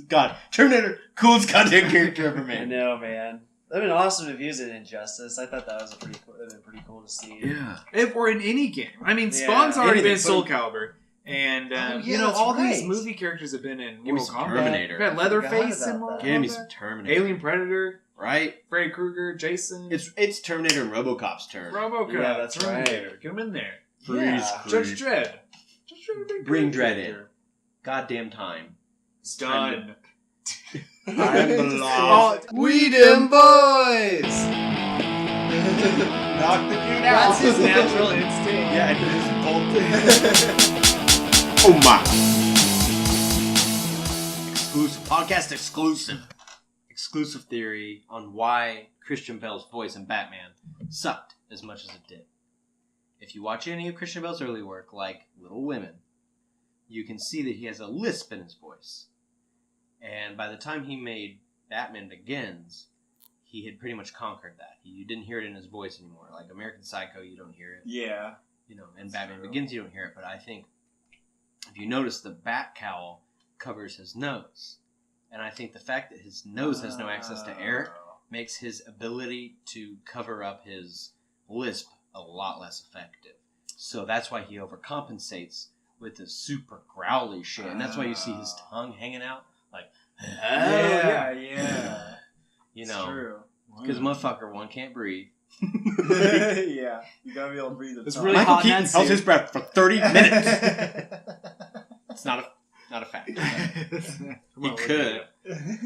God, Terminator, coolest goddamn character ever I made. know, man. That'd been awesome if he was in Injustice. I thought that was that'd been pretty cool to see. Yeah. If we're in any game. I mean, Yeah. Spawn's already Anything. been Soul Calibur. And, that's all right. these movie characters have been in Give me Mortal some Kombat. Terminator. We've got Leatherface Forgot in about Mortal that. Kombat. Give me some Terminator. Alien Predator. Right? Freddy Krueger. Jason. It's Terminator and RoboCop's turn. RoboCop. Yeah, that's right. Terminator. Get him in there. Freeze, Judge Creed. Dredd. Judge Dredd would be a Bring good Dredd in. character. Goddamn time. It's done. I'm the law. We Dem Boys! Knock the dude out. That's his natural instinct. Yeah, it is bolt. Oh my. Exclusive. Podcast exclusive. Exclusive theory on why Christian Bale's voice in Batman sucked as much as it did. If you watch any of Christian Bale's early work, like Little Women, you can see that he has a lisp in his voice. And by the time he made Batman Begins, he had pretty much conquered that. You didn't hear it in his voice anymore. Like American Psycho, you don't hear it. Yeah. And Batman Begins, you don't hear it. But I think if you notice, the bat cowl covers his nose. And I think the fact that his nose has no access to air makes his ability to cover up his lisp a lot less effective. So that's why he overcompensates with this super growly shit. And that's why you see his tongue hanging out. Like, Yeah. you It's know, true. because motherfucker, one can't breathe. Yeah. You gotta be able to breathe. It's really Michael hot in Keaton that held suit. his breath for 30 minutes. It's not a fact. He could.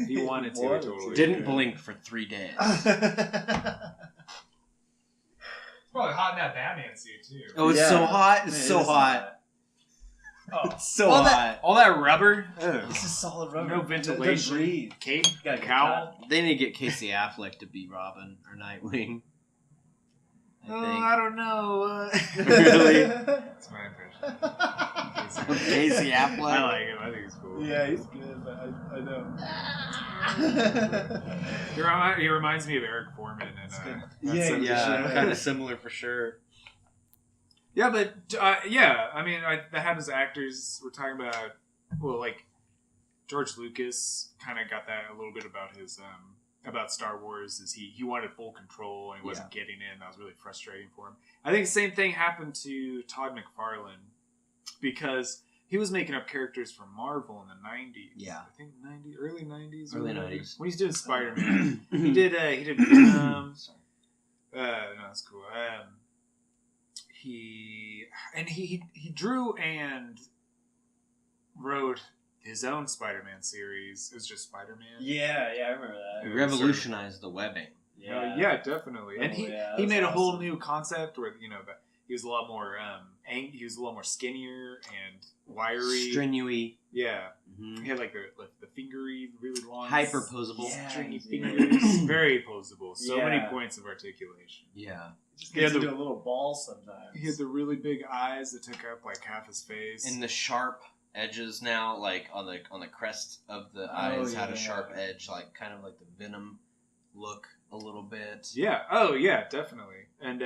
He wanted to, totally. Didn't blink for 3 days. It's probably hot in that Batman suit, too. Oh, it's so hot. It's so hot. Oh, It's so all hot. All that rubber. This is solid rubber. No ventilation. Breathe. Cape. Gotta get Cowl. They need to get Casey Affleck to be Robin or Nightwing. I don't know. Really? That's my impression. Casey Affleck. I like him. I think he's cool. Yeah, he's good, but I know. He reminds me of Eric Foreman. And, Yeah, kind of similar for sure. Yeah, but I mean, that happens to actors. We're talking about, well, like George Lucas kind of got that a little bit about his about Star Wars. Is he wanted full control and he wasn't getting in. That was really frustrating for him. I think the same thing happened to Todd McFarlane because he was making up characters for Marvel in the 90s. Yeah. I think early 90s. Early 90s. When he's doing Spider-Man. he did Venom. Sorry. No, that's cool. He drew and wrote his own Spider-Man series. It was just Spider-Man. Yeah, I remember It that. revolutionized the webbing. Yeah, definitely. And he made a whole new concept where that he was a lot more he was a lot more skinnier and wiry. Strenuous. Yeah. Mm-hmm. He had like the fingery, really long, Hyper posable. stringy Yeah. fingers. Very posable. So many Yeah. points of articulation. Yeah. Just Yeah, gets the- into a little ball sometimes. He had the really big eyes that took up like half his face. And the sharp edges now, like on the crest of the eyes, had a sharp edge, like kind of like the Venom look a little bit. Yeah. Oh, yeah, definitely. And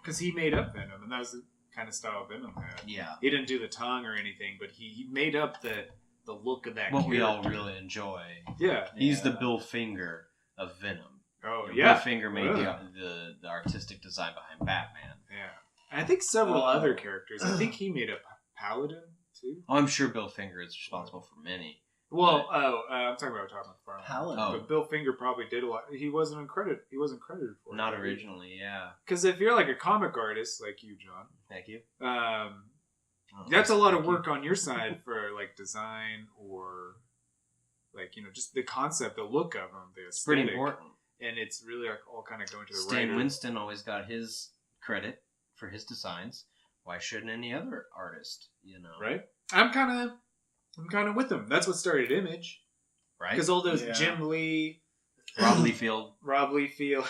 because he made up Venom, and that was the kind of style Venom had. Yeah. He didn't do the tongue or anything, but he made up the look of that. What we all character. really enjoy. Yeah. He's the Bill Finger of Venom. Oh, Bill yeah. Finger made the artistic design behind Batman. Yeah. And I think several other characters. I think he made up Paladin too. Oh, I'm sure Bill Finger is responsible for many. Well, I'm talking about Todd McFarlane. Paladin. Oh. But Bill Finger probably did a lot. He wasn't credited for it. Not originally, yeah. Because if you're like a comic artist like you, John, Thank you. that's a lot of Thank you. work on your side for like design or like just the concept, the look of them, the It's pretty aesthetic. important. And it's really like all kind of going to the Stan writer. Winston always got his credit for his designs. Why shouldn't any other artist, Right? I'm kind of with them. That's what started Image. Right? Because all those Yeah. Jim Lee, Rob Liefeld, Rob Liefeld.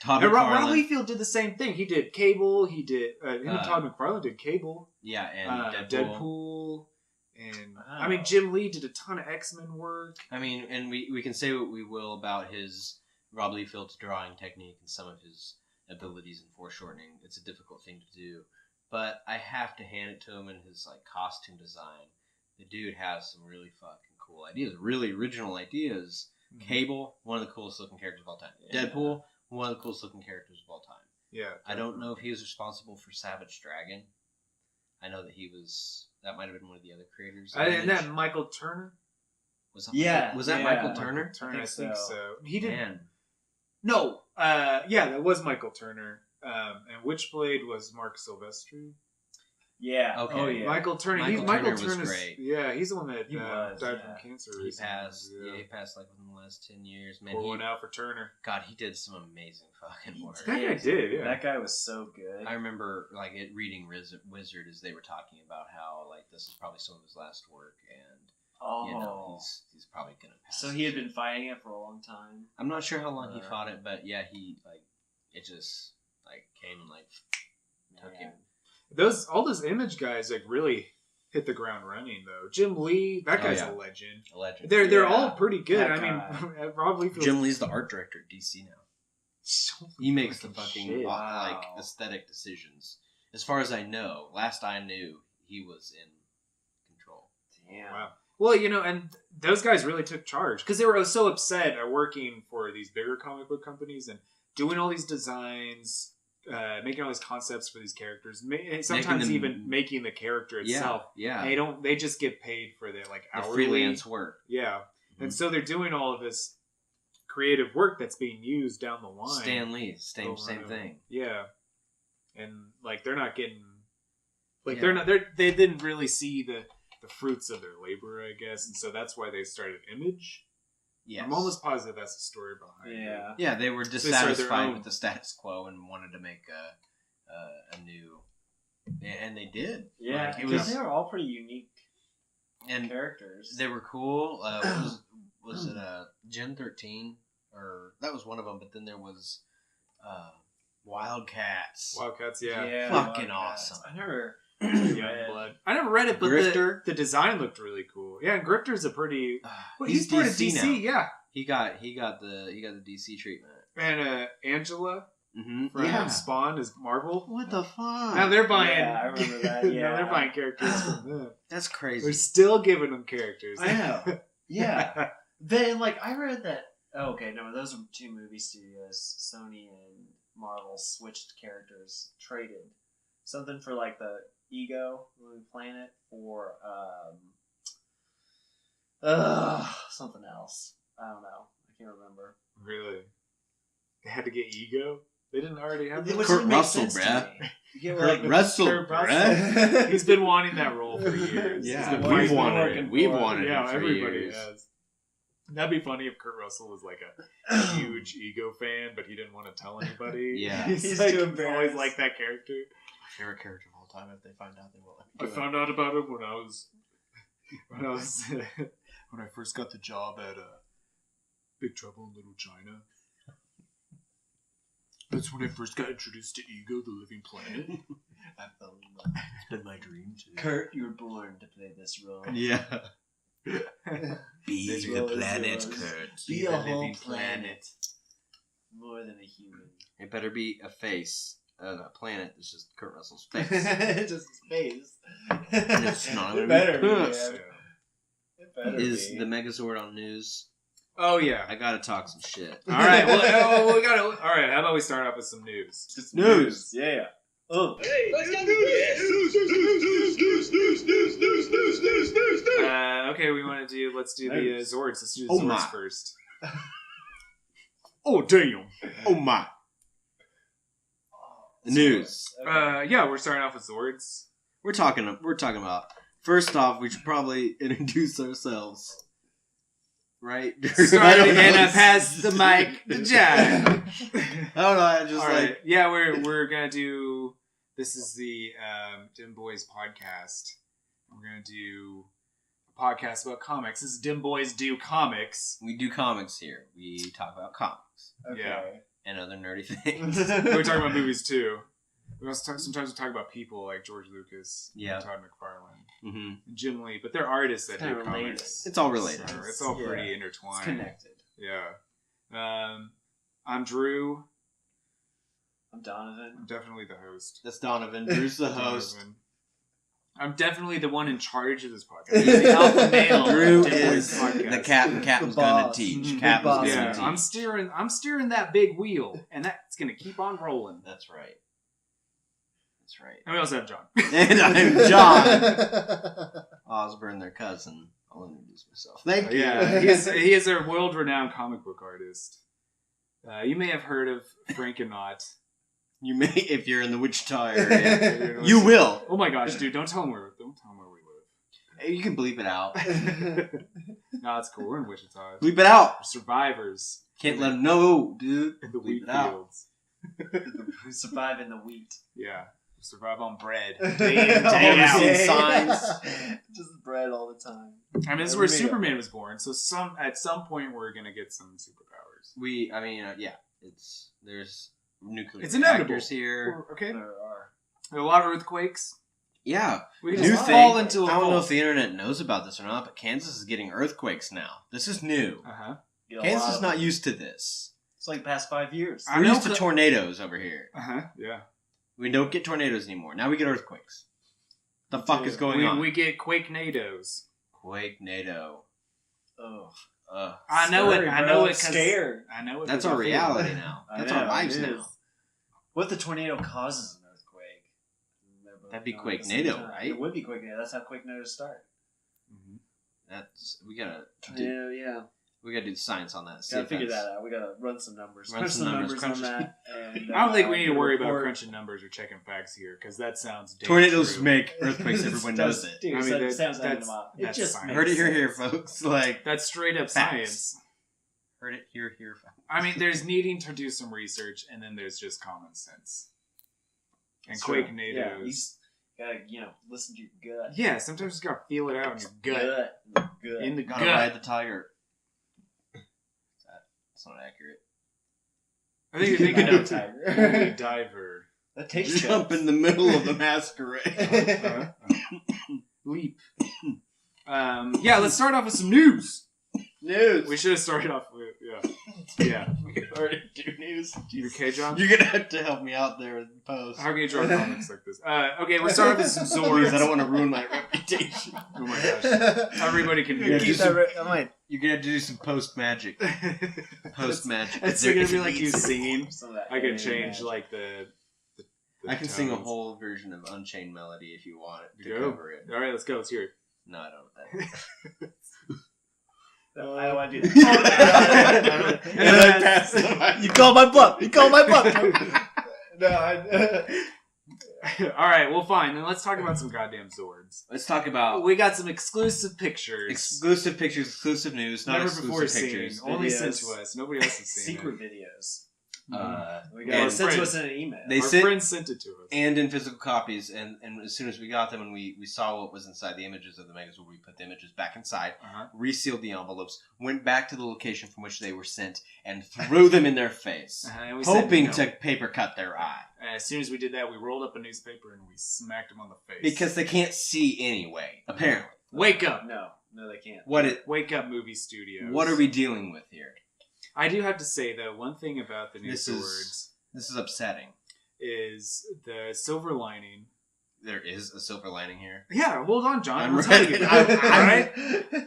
Todd And McFarlane. Rob Liefeld did the same thing. He did Cable. He did. Todd McFarlane did Cable. Yeah, and Deadpool. And Wow. I mean, Jim Lee did a ton of X-Men work. I mean, and we can say what we will about his Rob Liefeld's drawing technique and some of his abilities in foreshortening. It's a difficult thing to do. But I have to hand it to him in his costume design. The dude has some really fucking cool ideas, really original ideas. Cable, one of the coolest looking characters of all time. Yeah. Deadpool, one of the coolest looking characters of all time. Yeah. I don't know if he was responsible for Savage Dragon. I know that that might have been one of the other creators. And that Michael Turner? Was yeah. that Michael Turner? I think so. He did. Man. No. Yeah, that was Michael Turner. And Witchblade was Mark Silvestri. Yeah. Okay. Oh, yeah. Michael Turner. Michael Michael Turner was Turner's great. Yeah, he's the one that He was, died yeah. from cancer. He recently. passed. Yeah. He passed like within the last 10 years. Man, Pour one out for Turner. God, he did some amazing fucking work. That guy did, yeah. That guy was so good. I remember like reading Wizard as they were talking about how like this is probably some of his last work, and you know he's probably gonna pass. So he had been fighting it for a long time. I'm not sure how long he fought it, but yeah, he like it just like came and like took him. All those Image guys like really hit the ground running though. Jim Lee, that guy's a legend. A legend. They're all pretty good. That I mean, guy. I probably feel Jim Lee's the art director at DC now. so He makes the fucking fucking shit. like aesthetic decisions. As far as I know, last I knew, he was in control. Damn. Wow. Well, you know, and those guys really took charge because they were so upset at working for these bigger comic book companies and doing all these designs, making all these concepts for these characters. Sometimes even making the character itself. Yeah. They just get paid for their like The hourly freelance work. Yeah, Mm-hmm. and so they're doing all of this creative work that's being used down the line. Stan Lee, same over and over. thing. Yeah, and like they're not getting like Yeah. they didn't really see the fruits of their labor, I guess, and so that's why they started Image. Yes. I'm almost positive that's the story behind it. Yeah. Yeah, they were started their dissatisfied own- with the status quo and wanted to make a new, and they did. Yeah, Like, it because was, they were all pretty unique and characters. they were cool. Was it Gen 13 or that was one of them? But then there was Wildcats. Wildcats, yeah. Fucking Wildcats. awesome. I never. Youngblood. I never read it, but Grifter? the design looked really cool. Yeah, and Grifter's a pretty. Well, he's He's part of DC DC, now. yeah. He got the DC treatment. And Angela Mm-hmm. from Spawn is Marvel. What the fuck? Now they're buying. Yeah, I remember that, yeah. now they're buying characters from them. That's crazy. They're still giving them characters. I know. Yeah. Then, like, I read that. Oh, okay, no, those are two movie studios. Sony and Marvel switched characters, traded something for like the Ego movie Planet for something else. I don't know. I can't remember. Really? They had to get Ego? They didn't already have Which that? didn't make Russell, sense to bruh. me. You get Kurt Russell, Kurt bruh. He's been wanting that role for years. Yeah, He's been we've working wanted for it. We've wanted Yeah, it for everybody years. has. That'd be funny if Kurt Russell was like a huge Ego fan, but he didn't want to tell anybody. Yeah. He's like, too he's always embarrassed. like that character. My favorite character of all time. If they find out, they won't let I me do it. found out about it when I first got the job at Big Trouble in Little China. That's when I first got introduced to Ego, the Living Planet. I fell in love. It's been my dream too. Kurt, you were born to play this role. Yeah. This Be role the is planet, yours. Kurt. Be the a whole living planet. More than a human. It better be a face. A planet that's just Kurt Russell's face. Just his face. And it's not It gonna better be be. puss. Man. It better Is be. the Megazord on news? Oh, yeah. I gotta talk some shit. All right. Well, we gotta. All right. How about we start off with some news? Just News. Yeah. Oh. Okay, we want to do. Let's do the News. Zords. Let's do the Oh Zords my. first. Oh damn. Oh my. The news. Yeah, we're starting off with Zords. We're talking about. First off, we should probably introduce ourselves. Right? Starting and I pass the mic to Jack. I don't know. I just All like. right. Yeah, we're gonna do. This is the Dem Boys podcast. We're gonna do a podcast about comics. This is Dem Boys Do Comics. We do comics here. We talk about comics Okay. Yeah. and other nerdy things. We're talking about movies too. We also sometimes we talk about people like George Lucas, Yeah. and Todd McFarlane, hmm and Jim Lee, but they're artists that Kinda do related. comics. It's all related. So it's all pretty Yeah. intertwined. It's connected. Yeah. I'm Drew. I'm Donovan. I'm definitely the host. That's Donovan. Drew's the host. I'm definitely the one in charge of this He's podcast. the alpha male. Drew Dem Boys is podcast. the captain. Captain's The gonna boss. teach. Mhm. Captain's boss. gonna Yeah, teach. I'm steering that big wheel, and that's gonna keep on rolling. That's right. That's right. And we also have John. And I'm John Osborne, their cousin. I'll introduce myself. Thank you. Yeah, he is a world-renowned comic book artist. You may have heard of Frankenaut. You may, if you're in the Wichita area. You will. Oh my gosh, dude! Don't tell him where we live. Hey, you can bleep it out. No, it's cool. We're in Wichita. Bleep it out. We're survivors. Can't let them know, dude. In the Bleep wheat it out. fields. We survive in the wheat. Yeah, we survive on bread. Day in, day day out. out. Signs. Just bread all the time. I mean, this is where Superman was born. So at some point we're gonna get some superpowers. There's nuclear It's inevitable. reactors here. Okay. There are. A lot of earthquakes. Yeah. We can New just thing. fall into a I don't know vault. if the internet knows about this or not, but Kansas is getting earthquakes now. This is new. Uh-huh. Get a Kansas lot is of not them. used to this. It's like the past 5 years. I We're know used to tornadoes over here. Uh-huh. Yeah. We don't get tornadoes anymore. Now we get earthquakes. The fuck is going on? We get Quake-nados. Quake-nado. Oh, I know scary, it. I bro. know I'm it. 'Cause scared. I know it. That's 'cause our I feel reality it. now. I That's know, our lives it now. is. What if the tornado causes an earthquake? That'd be Going at the same Quake-nado, time. right? It would be Quake-nado. That's how Quake-nados start. Mhm. We gotta do Yeah. the science on that. See Gotta if figure that's- that out. We gotta run some numbers. Run Crunch some some numbers, numbers on crunch- that. And, I don't think we need to get a worry about report. crunching numbers or checking facts here, because that sounds damn Tornadoes true. make earthquakes. Everyone knows it. Dude, I mean, that that- sounds that's- animal. It that's just fine. makes Heard it here, sense. folks. Like That's straight up Facts. science. heard it here. I mean, there's needing to do some research, and then there's just common sense. And It's true. Quake-nados. Yeah, you just gotta, listen to your gut. Yeah, sometimes you just gotta feel it out in your gut. Gut. In the Gotta gut. ride the tiger. That's not accurate. I think you're thinking of Holy Diver. That takes Jump in the middle of the masquerade. Leap. Yeah, let's start off with some news. News. We should have started off with, yeah. We already do news. You okay, John? You're gonna have to help me out there in post. How can you draw comics like this? Okay, we're starting with some Because Zords. I don't want to ruin my reputation. Oh my gosh. Everybody can Yeah, hear just- this. I might. You're gonna have to do some post magic. Post magic. It's gonna be like you singing. Some of that I can alien change magic. like the I can sing a tones. whole version of Unchained Melody if you want it to Go. cover it. All right, let's go. Let's hear it. No, I don't. I don't want to do that. And then I pass the mic. You call my bluff. You call my bluff. No, All right, well, fine. Then let's talk about some goddamn Zords. Let's talk about We got some exclusive pictures. exclusive pictures, exclusive news, not Never exclusive before seen. pictures. Only Videos. sent to us. Nobody else has seen secret it. videos. Mhm. We And got it sent to friends. us in an email. They Our sent- friends sent it to us. and in physical copies. And as soon as we got them and we saw what was inside the images of the magazine, we put the images back inside, Uh-huh. resealed the envelopes, went back to the location from which they were sent, and threw them in their face, And we said hoping no. to paper cut their eye. And as soon as we did that, we rolled up a newspaper and we smacked them on the face. Because they can't see anyway, apparently. Wake up. No, they can't. Wake up, movie studios. What are we dealing with here? I do have to say, though, one thing about the new This is upsetting. is the silver lining. There is a silver lining here. Yeah, hold on, John. I'm I'll tell ready. you. All right?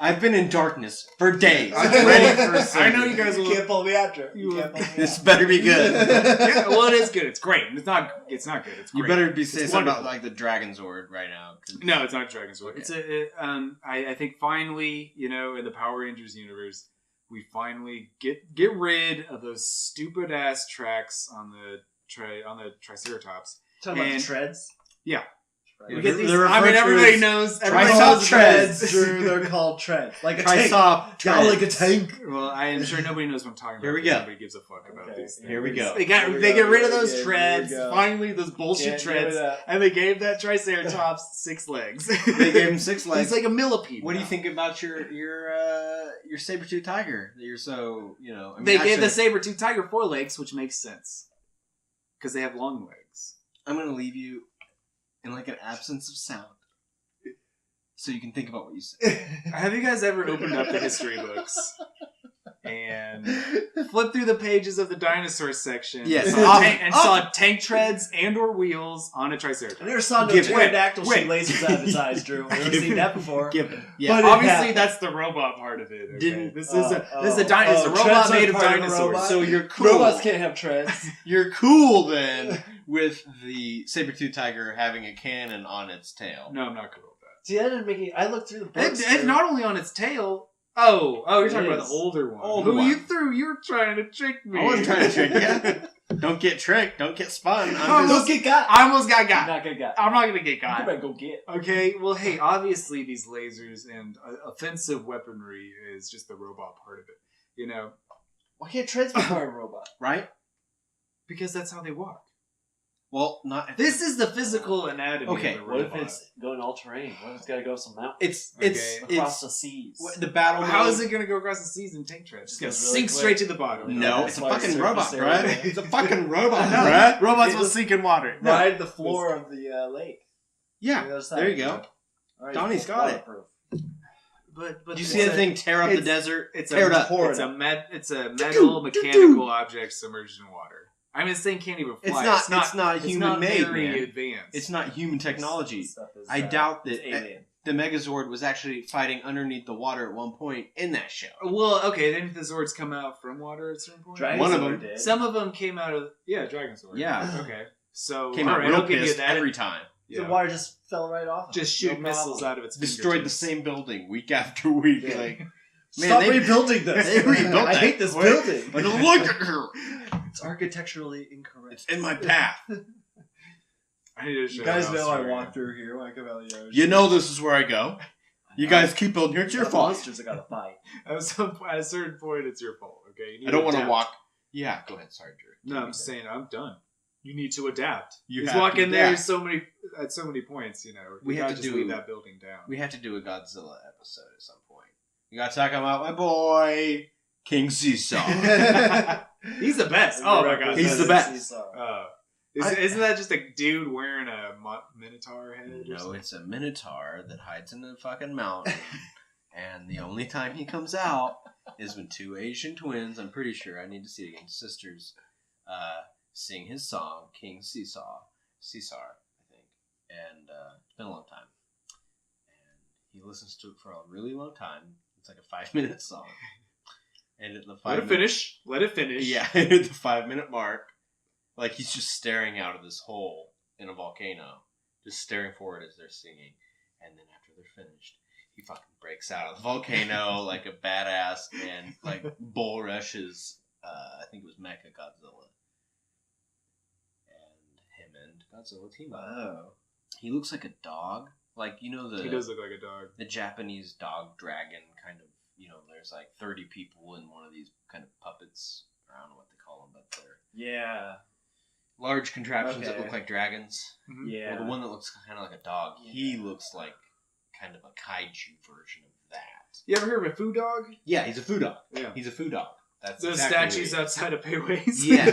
I've been in darkness for days. I'm I'm ready for a I silver. know you guys You will. can't pull me after. You You can't pull me This after. better be good. Yeah, well, it is good. It's great. It's not good. It's You great. better be saying It's something wonderful. about like the Dragon Zord right now. 'Cause- No, it's not Dragon's Sword. Okay. It's I think finally, in the Power Rangers universe, we finally get rid of those stupid ass tracks on the Triceratops. Talking about And- the treads? Yeah. We They're- get these. they're referred I mean, to everybody as knows. Triceratops treads. Drew, they're called treads. Like a tank. Triceratops Yeah, like a treads. tank. Well, I am sure nobody knows what I'm talking about. Here we 'cause go. Nobody gives a fuck about Okay. these things. Here we go. They Here we get go, rid of here we those go, treads. here we go. Finally, those bullshit Can't give it treads, up. and they gave that Triceratops 6 legs. They gave him 6 legs. He's like a millipede. What do you now. think about your saber-tooth tiger? That you're so I mean, They gave the actually, saber-tooth tiger 4 legs, which makes sense because they have long legs. I'm gonna leave you in like an absence of sound, so you can think about what you said. Have you guys ever opened up the history books and and flipped through the pages of the dinosaur section. Yes. And saw tank treads and/or wheels on a I Triceratops. never saw no Give it. pterodactyl Wait. shoot lasers out of its eyes, Drew. I've never seen that before. Given. Yeah. But Obviously, Yeah. that's the robot part of it. Okay? Didn't- This is a robot treads are made of part of the dinosaurs. robot? So you're cool. Robots can't have treads. You're cool then with the saber-tooth tiger having a cannon on its tail. No, I'm not cool with that. See, that didn't make it. I looked through the books. It's not only on its tail. Oh, you're talking It about is. the older one. Older Who one. you threw? You were trying to trick me. I wasn't trying to trick you. Don't get tricked. Don't get spun. Oh, Don't get got. I almost got You're got. not gonna get. I'm not gonna get You got. better go get. Okay, well, hey, obviously these lasers and offensive weaponry is just the robot part of it. You know, Why can't treads be part of a robot? Right? because that's how they walk. Well, not. This is the physical anatomy Okay, of the What robot. if it's going all terrain? What if it's got to go some mountain It's Okay. across it's the seas? the battle. How mode- is it going to go across the seas in tank treads? It's going to Just really sink quick. straight to the bottom. No, That's it's a why fucking surface robot, area- bruh. It's a fucking robot, No, bruh. robots It will just- sink in water. No. Ride the floor of the lake. Yeah, The other side. there you go. All right, Donnie's got it. waterproof. But Did you see that thing tear up the it's- desert? It's Tear it a up. it's a metal mechanical object submerged in water. I mean, this thing can't even fly. It's not it's human not made, very man. advanced. It's not human technology. This stuff is, I doubt it's that alien. the Megazord was actually fighting underneath the water at one point in that show. Well, okay, then the Zords come out from water at a certain point. Dragon One of Sword them. did. Some of them came out of Dragon Sword. Yeah. Okay. So Came out alright, real I'll give you pissed that. every time. The Yeah. water just fell right off. of Just it. shoot No missiles problem. out of its Destroyed the fingertips. same building week after week. Yeah. Like, Stop they- rebuilding this. they rebuilt I that hate this quick. building. and look at her. It's architecturally incorrect. It's in my path. I need to show You guys how know I sorry walk through here when I come out of the ocean. You know this is where I go. You guys keep building here. It's your The fault. monsters I gotta fight. At a certain point, it's your fault. Okay. You need I don't want to adapt. walk. Yeah, go ahead. Sorry, Drew. No, I'm just saying I'm done. You need to adapt. You He's have to walking there adapt. at so many points. You know, We you have gotta to just do- leave that building down. We have to do a Godzilla episode at some point. You gotta talk about my boy King Seesaw. He's the best. Oh my god, He's the best. Isn't that just a dude wearing a minotaur head? or No, something? it's a minotaur that hides in the fucking mountain, and the only time he comes out is when two Asian twins, I'm pretty sure, I need to see it again, sisters, sing his song, King Seesaw, I think, and it's been a long time, and he listens to it for a really long time. It's like a 5-minute song, and at the 5 Let it finish. Let it finish. Yeah, at the 5-minute mark, like he's just staring out of this hole in a volcano, just staring forward as they're singing. And then after they're finished, he fucking breaks out of the volcano like a badass and like bull rushes. I think it was Mecha Godzilla, and him and Godzilla team up. Oh. He looks like a dog, like you know He does look like a dog. the Japanese dog dragon kind of. You know, there's like 30 people in one of these kind of puppets. I don't know what they call them, but they're Yeah. large contraptions that Okay. look like dragons. Mhm. Yeah. Well, the one that looks kind of like a dog, he Yeah. looks like kind of a kaiju version of that. You ever heard of a food dog? Yeah, he's a food dog. Yeah. He's a food dog. That's Those exactly statues what he outside of Payways. Yeah.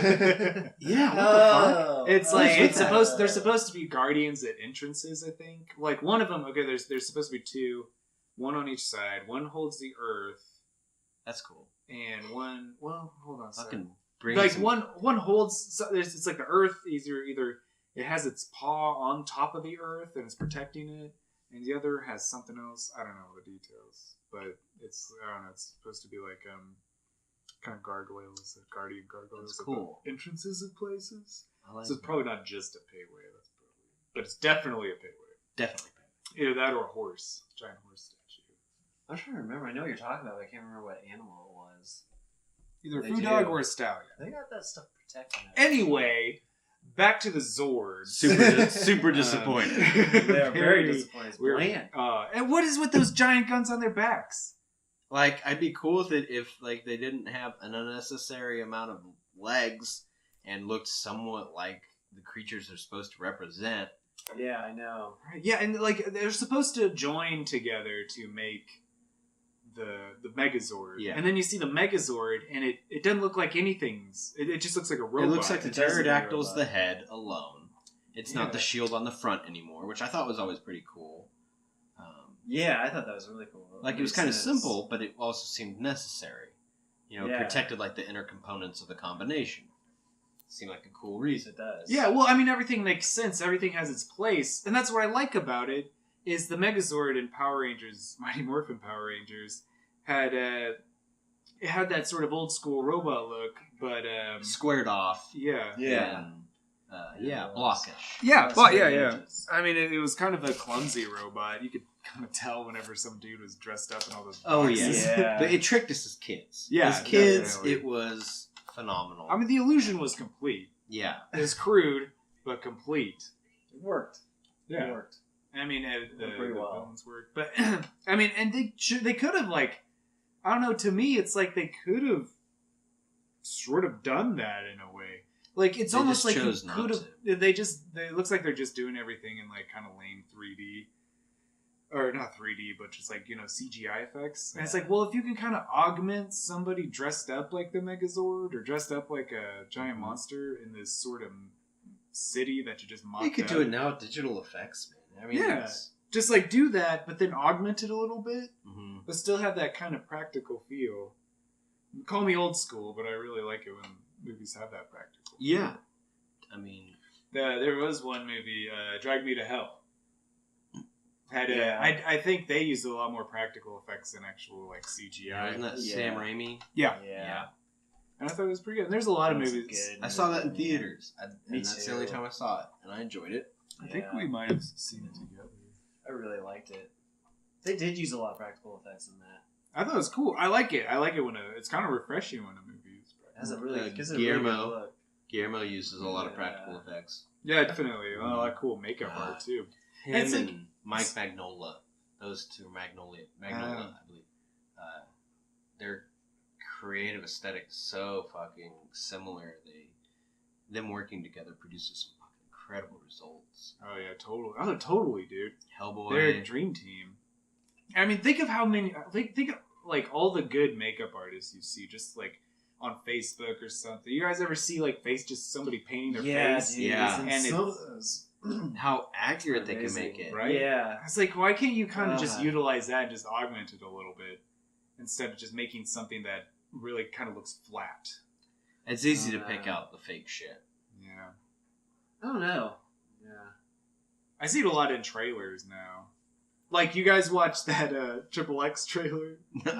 Yeah, what the fuck? Oh. It's I like was it's with that. supposed. They're supposed to be guardians at entrances. I think. Like one of them. Okay, there's supposed to be two, one on each side. One holds the earth, That's cool. and one. Well, hold on. a second. Fucking bring Like some- one holds. So it's like the earth. Either it has its paw on top of the earth and it's protecting it, and the other has something else. I don't know the details, but it's I don't know. It's supposed to be like kind of gargoyles, guardian gargoyles. That's at the cool. entrances of places. I like So it's that. probably not just a payway. That's probably, but it's definitely a payway. Definitely. Either that or a horse, giant horse statue. I'm trying to remember. I know what you're talking about, but I can't remember what animal it was. Either a They food do. dog or a stallion. They got that stuff protecting it. Anyway, back to the Zords. Super disappointed. They are very disappointed. It's we're- bland. And what is with those giant guns on their backs? Like, I'd be cool with it if, like, they didn't have an unnecessary amount of legs and looked somewhat like the creatures they're supposed to represent. Yeah, I know. Right, yeah, and like they're supposed to join together to make the Megazord. Yeah. And then you see the Megazord, and it doesn't look like anything's. It just looks like a robot. It looks like the It does look like a pterodactyl's robot. the head alone. It's not Yeah. the shield on the front anymore, which I thought was always pretty cool. Yeah, I thought that was really cool. Like, it was Makes kind of sense. simple, but it also seemed necessary. protected like the inner components of the combination. Seemed like a cool reason. It does. Yeah, well, I mean, everything makes sense. Everything has its place. And that's what I like about it, is the Megazord in Power Rangers, Mighty Morphin Power Rangers, had it had that sort of old school robot look, but Squared off. yeah. And, blockish. Yeah, Less but red yeah. edges. I mean, it was kind of a clumsy robot. You could kind of tell whenever some dude was dressed up in all those Oh, boxes. Yeah. But it tricked us as kids. Yeah, as kids, definitely. it was phenomenal. I mean, the illusion was complete. yeah. It was crude, but complete. It worked. Yeah. It worked. I mean, the pretty well. villains worked, but I mean, and they could have like, I don't know. To me, it's like they could have sort of done that in a way. Like it's They almost just like you chose not could have. It looks like they're just doing everything in like kind of lame 3D, or not 3D, but just like CGI effects. And it's like, well, if you can kind of augment somebody dressed up like the Megazord or dressed up like a giant monster in this sort of city that you just mocked You could up. do it now with digital effects, man. I mean, Yeah. Just like do that, but then augment it a little bit, Mhm. but still have that kind of practical feel. Call me old school, but I really like it when movies have that practical. Yeah. I mean, There was one movie, Drag Me to Hell. Yeah. I think they used a lot more practical effects than actual like CGI. wasn't that Yeah. Sam Raimi? Yeah, Yeah. and I thought it was pretty good. And there's a lot of That was a movies. good I saw that in movie. theaters. Me And that's the only too. time I saw it. And I enjoyed it. I think Yeah. we might have seen it together. I really liked it. They did use a lot of practical effects in that. I thought it was cool. I like it. I like it when it's kind of refreshing when a movie is It has a practical. really, gives it a really Guillermo. good look. Guillermo uses a lot of Yeah. practical effects. Yeah, definitely. A lot of cool makeup art too. Him It's and like- Mike Magnola. Those two, Magnola, I believe. Their creative aesthetic is so fucking similar. Them working together produces some fucking incredible results. Oh yeah, totally. Oh, totally, dude. Hellboy. They're a dream team. I mean, think of how many. Think of like all the good makeup artists you see, just like on Facebook or something. You guys ever see like just somebody painting their face? dude, Yeah. and And some it's- of those. How accurate they can Amazing. make it. Right? Yeah. It's like, why can't you kind of just God. utilize that and just augment it a little bit instead of just making something that really kind of looks flat? It's easy to pick out the fake shit. Yeah, I don't know. Yeah. I see it a lot in trailers now. Like, you guys watched that Triple X trailer? No.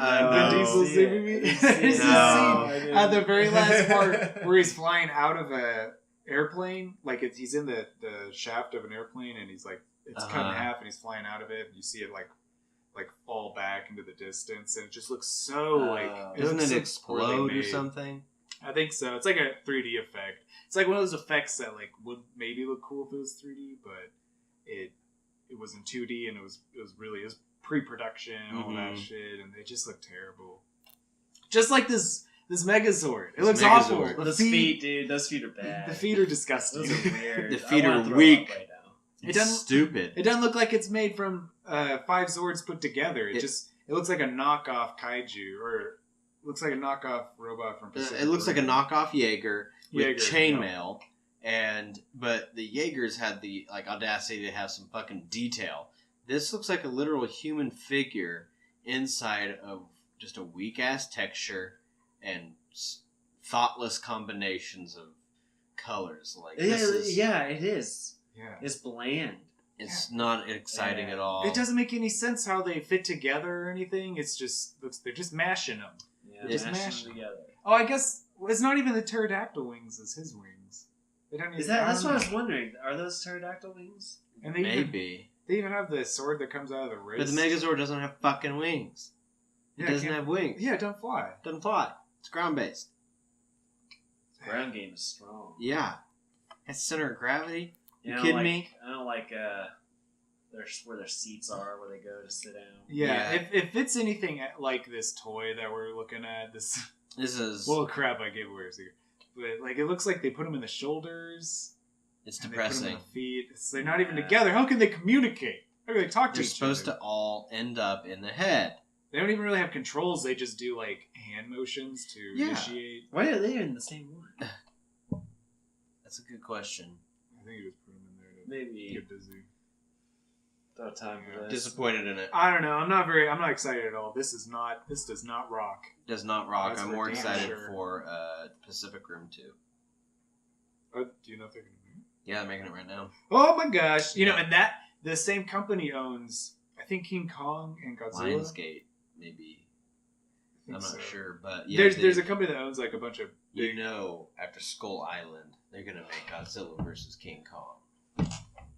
Vin Diesel's see it. movie? I didn't see There's it. this No. scene at the very last part where he's flying out of a airplane. Like, he's in the shaft of an airplane, and he's like, it's cut in Uh-huh. half, and he's flying out of it, and you see it like fall back into the distance, and it just looks so Doesn't looks it so poorly explode or made. something? I think so. It's like a 3D effect. It's like one of those effects that like would maybe look cool if it was 3D, but it was in 2D, and it was pre-production and all that Mhm. shit, and it just looked terrible. Just like this Megazord. It This looks Megazord. awful. Those feet, dude. Those feet are bad. The feet are disgusting. Those are weird. The feet I wanna are throw weak. up right now. It doesn't- Stupid. It doesn't look like it's made from 5 Zords put together. It looks like a knockoff kaiju, or looks like a knockoff robot from Pacific It looks like a Rim. knockoff Jaeger with Jaeger, chainmail, but the Jaegers had the audacity to have some fucking detail. This looks like a literal human figure inside of just a weak ass texture and thoughtless combinations of colors. Like this is, Yeah, it is. Yeah. It's bland. it's not exciting Yeah. at all. It doesn't make any sense how they fit together or anything. It's just they're just mashing them. Yeah, Just mash mash them together. Oh, I guess it's not even the pterodactyl wings as his wings. They don't Is even- that? I That's don't what I know. was wondering. Are those pterodactyl wings? And they even, Maybe, they even have the sword that comes out of the but wrist. the Megazord doesn't have fucking wings. It Yeah, doesn't can't- have wings. Yeah, don't fly. Doesn't fly. It's ground based. Ground game is strong. Yeah. Has center of gravity. You You know, kidding like, me? I don't like where their seats are, where they go to sit down. Yeah, Yeah. If it's anything like this toy that we're looking at, this This is well, crap, I gave away a secret. But like, it looks like they put them in the shoulders. it's and they put 'em depressing. in the feet. They're not even Yeah. together. How can they communicate? How can they talk to They're each supposed other? to all end up in the head. They don't even really have controls. They just do like hand motions to Yeah. initiate. Why are they in the same one? That's a good question. I think you just put them in there to Maybe get busy. No time for this. Disappointed in it. I don't know. I'm not excited at all. This does not rock. Does not rock. That's I'm for more damn excited sure. for Pacific Rim 2. Oh, do you know if they're gonna make it? Yeah, they're making it right now. Oh my gosh! You know, Yeah. and that the same company owns, I think, King Kong and Godzilla. Lionsgate, maybe. I I'm think not so. sure, but yeah, There's a company that owns like a bunch of you know, after Skull Island, they're gonna make Godzilla versus King Kong.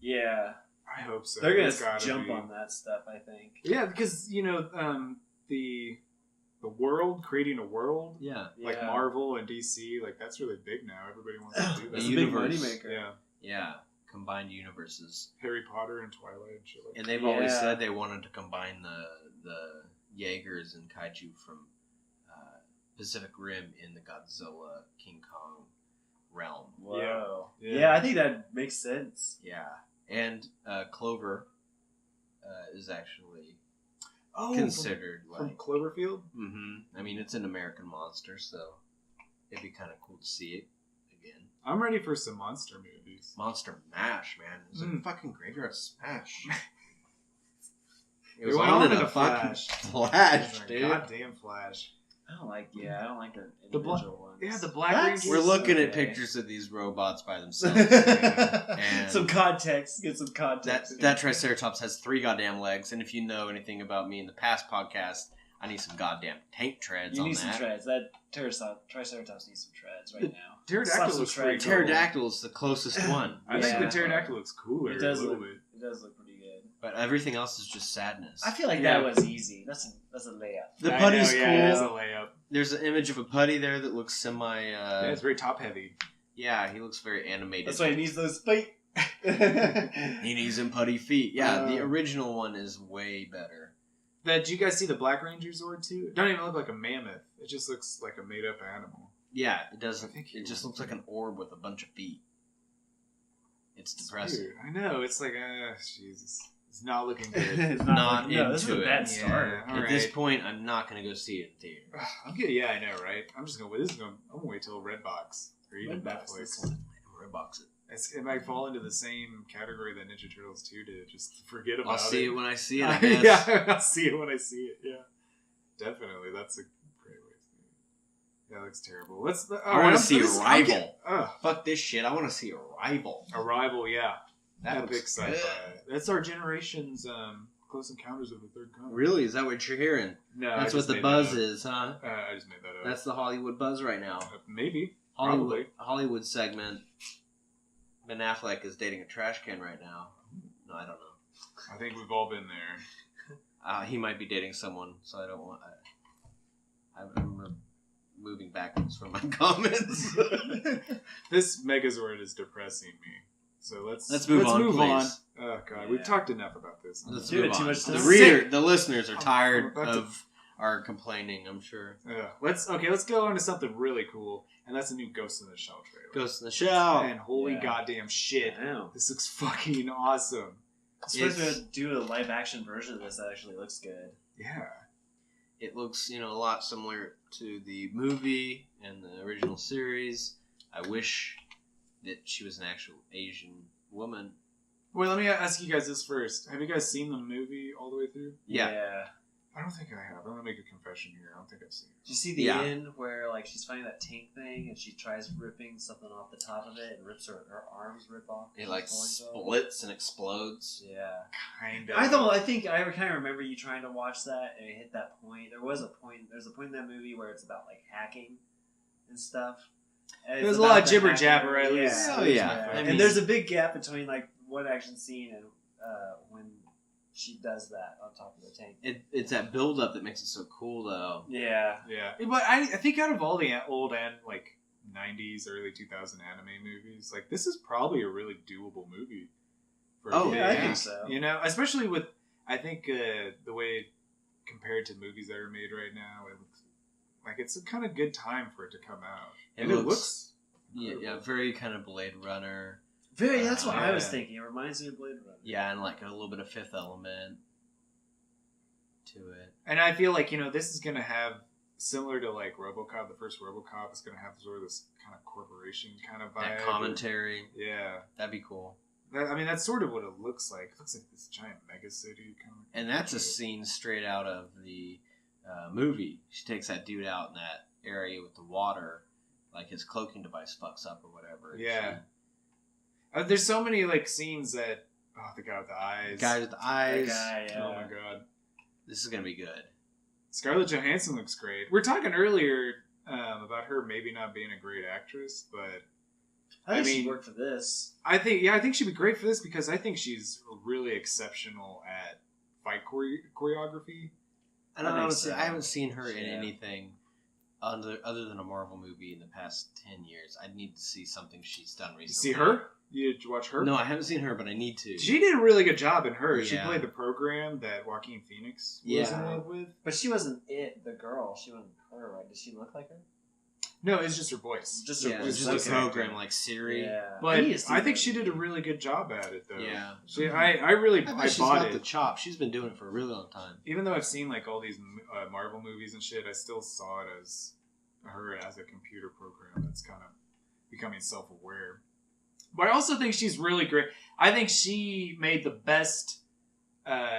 Yeah. I hope so. They're There's gonna gotta jump be. on that stuff, I think. Yeah, because the world, creating a world, Yeah, like Yeah. Marvel and DC, like that's really big now. Everybody wants to do that. It's The a big universe. moneymaker. Yeah, yeah, combined universes, Harry Potter and Twilight and shit like and that. they've always Yeah. said they wanted to combine the Jaegers and Kaiju from Pacific Rim in the Godzilla King Kong realm. Whoa. Yeah. Yeah, I think that makes sense. Yeah, and Clover is actually Oh, considered from like. Cloverfield. I mean, it's an American monster, so it'd be kind of cool to see it again. I'm ready for some monster movies. Monster Mash, man. It was a fucking graveyard smash. It We was went on on in in a a fucking Flash. flash, dude. Goddamn Flash. I don't like the The bla- individual ones. Yeah, the Black That's- Rangers. We're looking at Okay. pictures of these robots by themselves. And some context. Get some context. that Triceratops has 3 goddamn legs, and if you know anything about me in the past podcast, I need some goddamn tank treads You on need some that. treads. That Triceratops needs some treads right now. Pterodactyl Slap some looks pretty treads. cool. Pterodactyl is the closest one. I think Yeah. the pterodactyl looks cooler. It does a little look. bit. It does look pretty good. But everything else is just sadness. I feel like Yeah. that was easy. That's a layup. The I putty's know, yeah, it's a cool. layup. There's an image of a putty there that looks semi. Yeah, it's very top heavy. Yeah, he looks very animated. That's why he needs those feet. He needs them putty feet. Yeah, the Uh, original one is way better. Did you guys see the Black Ranger Zord too? It doesn't even look like a mammoth. It just looks like a made up animal. Yeah, it doesn't. I think It he just wants looks like an orb with a bunch of feet. It's It's depressing. weird. I know. It's like, Jesus. It's not looking good. It's Not no, this is a into bad it. start. Yeah. At this Alright. point, I'm not gonna go see it in theater. I'm good. Yeah, I know, right? I'm just gonna. I'm gonna wait till Redbox or even Redbox, Netflix. this one. Redbox it. It might fall into the same category that Ninja Turtles 2 did. Just forget about I'll it. see it when I see it. I guess. Yeah, I'll see it when I see it. Yeah, definitely. That's a great way to see it. Yeah, that looks terrible. I want to see Arrival. Ugh. Fuck this shit. I want to see Arrival. Arrival, yeah. That Epic looks sci-fi. good. That's our generation's Close Encounters of the Third Kind. Really? Is that what you're hearing? No, That's I what just the made buzz that up. is, huh? I just made that up. That's the Hollywood buzz right now. Maybe. Hollywood segment. Ben Affleck is dating a trash can right now. No, I don't know. I think we've all been there. He might be dating someone, so I don't want. I'm moving backwards from my comments. This Megazord is depressing me. So let's move on, please. Oh god, Yeah. we've talked enough about this. Let's Doing move too on. much The time. the listeners are tired I'm about to- of our complaining. I'm sure. Let's go on to something really cool, and that's a new Ghost in the Shell trailer. Ghost in the Shell. And holy Yeah. goddamn shit, Damn. this looks fucking awesome. I'm supposed It's- to do a live action version of this that actually looks good. Yeah. It looks, a lot similar to the movie and the original series. I wish that she was an actual Asian woman. Well, let me ask you guys this first. Have you guys seen the movie all the way through? Yeah. I don't think I have. I'm gonna make a confession here. I don't think I've seen Did you see the Yeah. end where like she's fighting that tank thing and she tries ripping something off the top of it and rips her arms rip off? It like She's pulling them? splits and explodes. Yeah. it. Kind of. I think I kind of remember you trying to watch that and it hit that point. There's a point in that movie where it's about like hacking and stuff. And it's There's a about lot of the jibber hacking. jabber, at Yeah. least. Oh, yeah. I mean- and there's a big gap between like one action scene and when she does that on top of the tank. It's that build up that makes it so cool, though. Yeah. Yeah, but I think out of all the old and like 90s, early 2000 anime movies, like this is probably a really doable movie. For Oh, Yeah, I yeah. think so. You know, especially with I think the way compared to movies that are made right now, it looks like it's a kind of good time for it to come out. It And looks- incredible. Yeah, very kind of Blade Runner. That's what I was Yeah. thinking. It reminds me of Blade Runner. Yeah, and like a little bit of Fifth Element to it. And I feel like this is gonna have similar to like RoboCop. The first RoboCop is gonna have sort of this kind of corporation kind of vibe. That commentary. Yeah. That'd be cool. I mean, that's sort of what it looks like. It looks like this giant mega city. Kind of And that's a scene straight out of the movie. She takes that dude out in that area with the water, like his cloaking device fucks up or whatever. Yeah. There's so many like scenes that. Oh, the guy with the eyes. Guy with the eyes. That guy, Oh my god. This is gonna be good. Scarlett Johansson looks great. We are talking earlier about her maybe not being a great actress, but I think I she mean, worked for this. I think she'd be great for this because I think she's really exceptional at fight choreography. And I think honestly, so. I haven't seen her in Yeah. anything other than a Marvel movie in the past 10 years. I need to see something she's done recently. You see her? Did you watch her? No, I haven't seen her, but I need to. She did a really good job in her. She Yeah. played the program that Joaquin Phoenix was Yeah. in love with. But she wasn't the girl. She wasn't her, right? Did she look like her? No, it's just her voice. Just Yeah, her it's voice. just a Okay. program like Siri. Yeah. But need to see I think that she did a movie. really good job at it, though. Yeah. I really I bet I she's bought got it. the chop. She's been doing it for a really long time. Even though I've seen like all these Marvel movies and shit, I still saw it as her as a computer program that's kind of becoming self-aware. But I also think she's really great. I think she made the best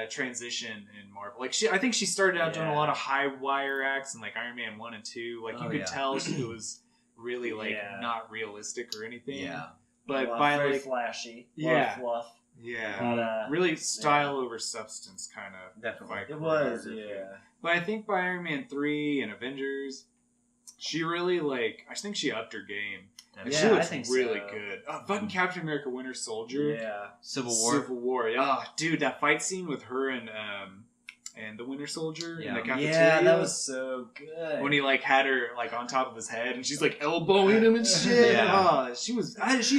transition in Marvel. Like I think she started out doing a Yeah. lot of high wire acts in like Iron Man 1 and 2. Like you Oh, could yeah. tell it was really like Yeah. not realistic or anything. Yeah. But Well, by very like flashy. Yeah. A lot of fluff. yeah, But, really style over substance kind of Definitely. fight It was, choreography. yeah. But I think by Iron Man 3 and Avengers, she really like I think she upped her game. And Definitely. she Yeah, I looks think really so. good. Fucking Captain America Winter Soldier. Yeah. Civil War. Civil War. Yeah, dude, that fight scene with her and the Winter Soldier in the Yeah. cafeteria. Yeah, that was so good. when he like had her like on top of his head and she's like elbowing him and shit. Yeah. Oh, she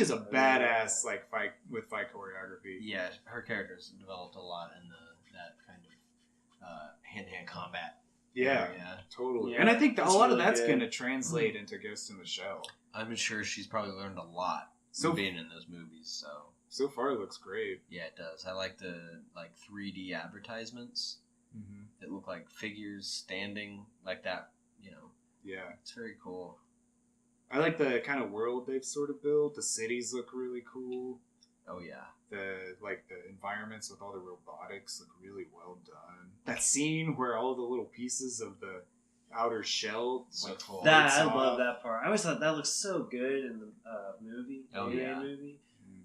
is a badass like fight choreography. Yeah, her character's developed a lot in that kind of hand-to-hand combat. Yeah, Yeah. totally. Yeah, and I think a it's lot of really that's good. going to translate into Ghost in the Shell. I'm sure she's probably learned a lot So- from being in those movies. So So far, it looks great. yeah, it does. I like the 3D advertisements Mm-hmm. that look like figures standing like that. You know, Yeah. it's very cool. I like the kind of world they've sort of built. The cities look really cool. Oh yeah. The environments with all the robotics look really well done. That scene where all the little pieces of the outer shell So like cool. That I floats love off. that part. I always thought that looked so good in the movie. Oh, the yeah. movie. Mm.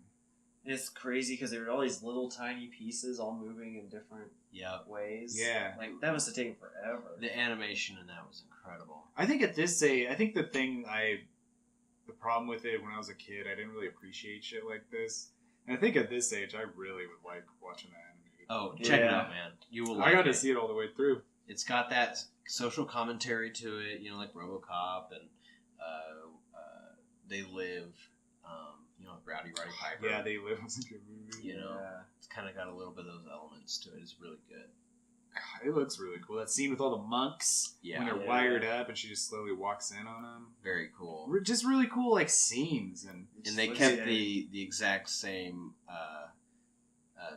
And it's crazy because there were all these little tiny pieces all moving in different Yeah. ways. Yeah. Like that must have taken forever. The animation in that was incredible. I think at this age, I think the problem with it when I was a kid, I didn't really appreciate shit like this. And I think at this age, I really would like watching that animated. Oh, check it Yeah. out, man. You will. I Like got to it. see it all the way through. It's got that social commentary to it, you know, like RoboCop and They Live, you know, Rowdy Roddy Piper. Yeah, They Live was a good movie. You know, Yeah. it's kind of got a little bit of those elements to it. It's really good. It looks really cool. That scene with all the monks Yeah. when they're Yeah. wired up and she just slowly walks in on them. Very cool. Just really cool, like scenes and And they Looks kept good. the exact same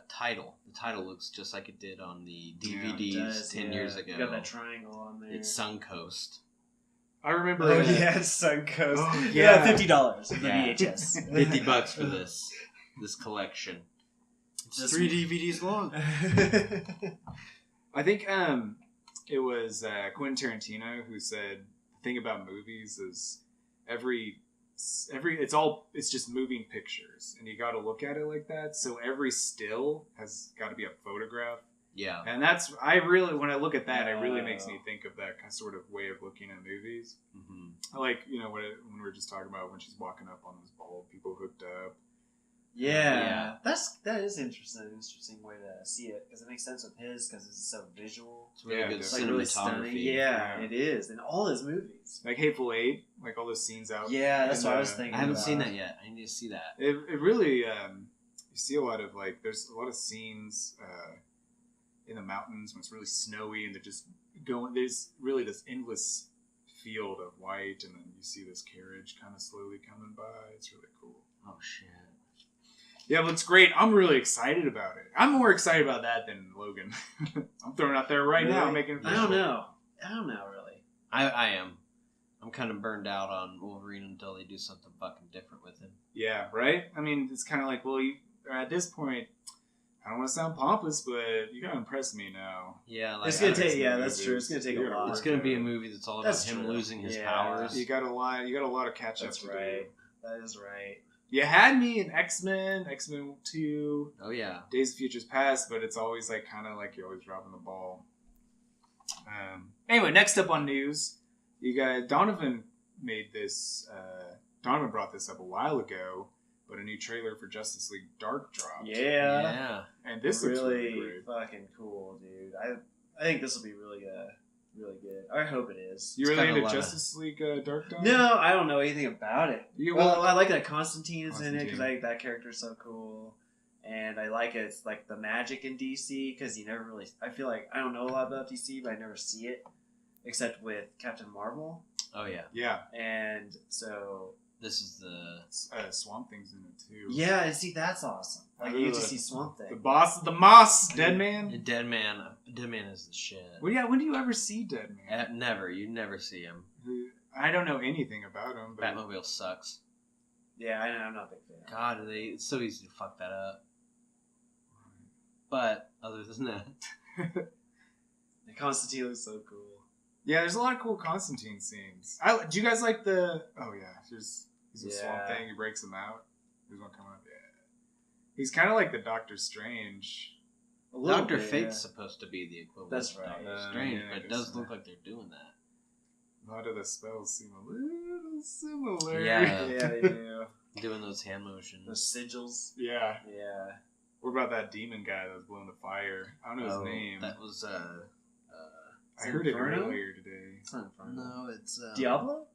title. The title looks just like it did on the DVDs It does, 10 yeah. years ago. You got that triangle on there. It's Suncoast. I remember. Oh yeah, Suncoast. Oh, yeah, yeah. $50 for the Yeah. VHS. $50 for this collection. It's This 3 one. DVDs long. I think it was Quentin Tarantino who said the thing about movies is it's just moving pictures and you got to look at it like that. So every still has got to be a photograph. Yeah. And that's when I look at that, it really makes me think of that sort of way of looking at movies. hmm I like, when we were just talking about when she's walking up on those bald people hooked up. Yeah, that is interesting way to see it because it makes sense with his because it's so visual. It's really Yeah, good it's It's like really cinematography. stunning. Yeah, Yeah. it is in all his movies. Like Hateful Eight, like all those scenes out. Yeah, that's in what I the- was thinking. I haven't about. seen that yet. I need to see that. It really, you see a lot of there's a lot of scenes in the mountains when it's really snowy and they're just going, there's really this endless field of white and then you see this carriage kind of slowly coming by. It's really cool. Oh, shit. Yeah, but it's great. I'm really excited about it. I'm more excited about that than Logan. I'm throwing it out there right now, Really? making it I don't know. Really. I am. I'm kind of burned out on Wolverine until they do something fucking different with him. Yeah, right? I mean, it's kind of like, well, at this point, I don't want to sound pompous, but you gotta impress me now. Yeah, like It's gonna I take. like Yeah, some that's true. It's gonna take a movies. lot. it's gonna be a movie that's all about That's him true. losing his Yeah. powers. You got a lot. You got a lot of catch up That's to right. do. That is right. You had me in X-Men 2, Oh yeah. Days of Futures Past, but it's always like kind of like you're always dropping the ball. Anyway, next up on news, you guys, Donovan made this. Donovan brought this up a while ago, but a new trailer for Justice League Dark dropped. Yeah. Yeah. And this looks really really great. fucking cool, dude. I think this will be really good. I hope it is. You It's really got a into lot of- Justice League Dark Dawn? No, I don't know anything about it. You Well, will- I like that Constantine is in it because Constantine. that character's so cool, and I like it's like the magic in DC because you never really. I feel like I don't know a lot about DC, but I never see it except with Captain Marvel, Oh yeah. Yeah, and so This is the Swamp Thing's in it too. yeah, and see that's awesome. Like you get to Ugh. see Swamp The Thing. boss, the Moss, Dead Man. Dead Man. Dead Man is the shit. Well, yeah, when do you ever see Dead Man? Never. You never see him. I don't know anything about him. But Batmobile sucks. Yeah, I'm not a big fan. God, it's so easy to fuck that up. But other than that, The Constantine looks so cool. Yeah, there's a lot of cool Constantine scenes. Do you guys like the? Oh yeah, he's a Swamp Yeah. Thing. He breaks him out. There's one coming up. Yeah, he's kind of like the Doctor Strange. A little Doctor bit, Fate's yeah. supposed to be the equivalent That's of right. Doctor Strange, Yeah, I but it guess does so. look like they're doing that. A lot of the spells seem a little similar. Yeah. Yeah, they do. Doing those hand motions. Those sigils. Yeah. Yeah. What about that demon guy that was blowing the fire? I don't know his Oh, name. That was I heard it Inferno? earlier today. It's not Inferno. no, it's Diablo?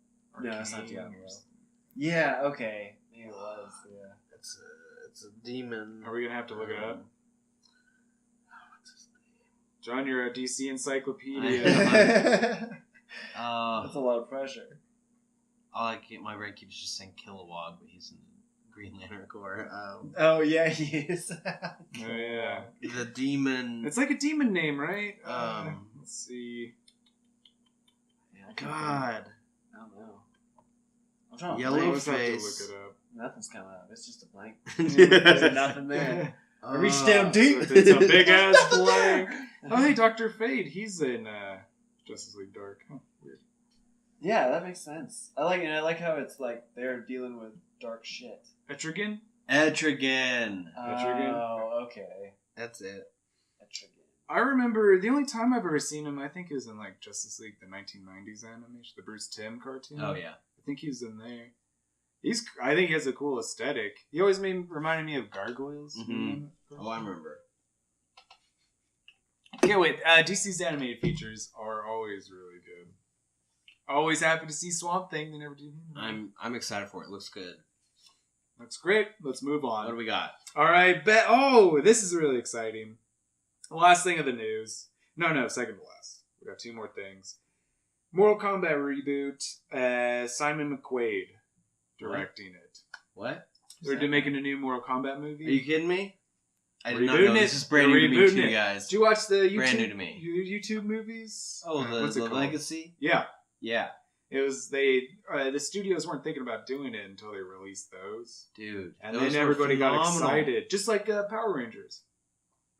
No, it's not Arcane Diablo. or something. Yeah, okay. Maybe it was, yeah. It's a demon. Are we gonna have to look it up? What's his John, you're a DC I encyclopedia. That's name? a lot of pressure. My brain keeps just saying Kilowog, but he's in the Green Lantern Corps. Oh, yeah, he is. Oh yeah. The demon. It's like a demon name, right? Let's see. Yeah, I can't God. I don't know. I'm trying to Yellow I blank. always have to face. look it up. Nothing's coming up. It's just a blank. Yeah. There's nothing there. I reached down deep. It's a big ass Nothing blank. there. Oh hey, Dr. Fate. He's in Justice League Dark. Huh, weird. Yeah, that makes sense. I like it. I like how it's like they're dealing with dark shit. Etrigan? Etrigan. Etrigan? Oh, okay. That's it. Etrigan. I remember the only time I've ever seen him, I think it was in like Justice League, the 1990s animation, the Bruce Timm cartoon. Oh yeah. I think he's in there. I think he has a cool aesthetic. He always reminded me of gargoyles. Mhm. Oh, I remember. Yeah, wait. DC's animated features are always really good. Always happy to see Swamp Thing. They never do. I'm excited for it. Looks good. Looks great. Let's move on. What do we got? All right. Oh, this is really exciting. Last thing of the news. No, second to last. We got two more things. Mortal Kombat reboot. Simon McQuaid directing it. What? They're making a new Mortal Kombat Are movie. you kidding me? I did not Rebooting know. it. This is brand They're new to me, rebooting too, it. guys. Did you watch the YouTube, Brand new to me. YouTube movies? Oh, What's it the called? Legacy? Yeah. Yeah. It was the studios weren't thinking about doing it until they released those, Dude. and those then were everybody got phenomenal. excited, just like Power Rangers.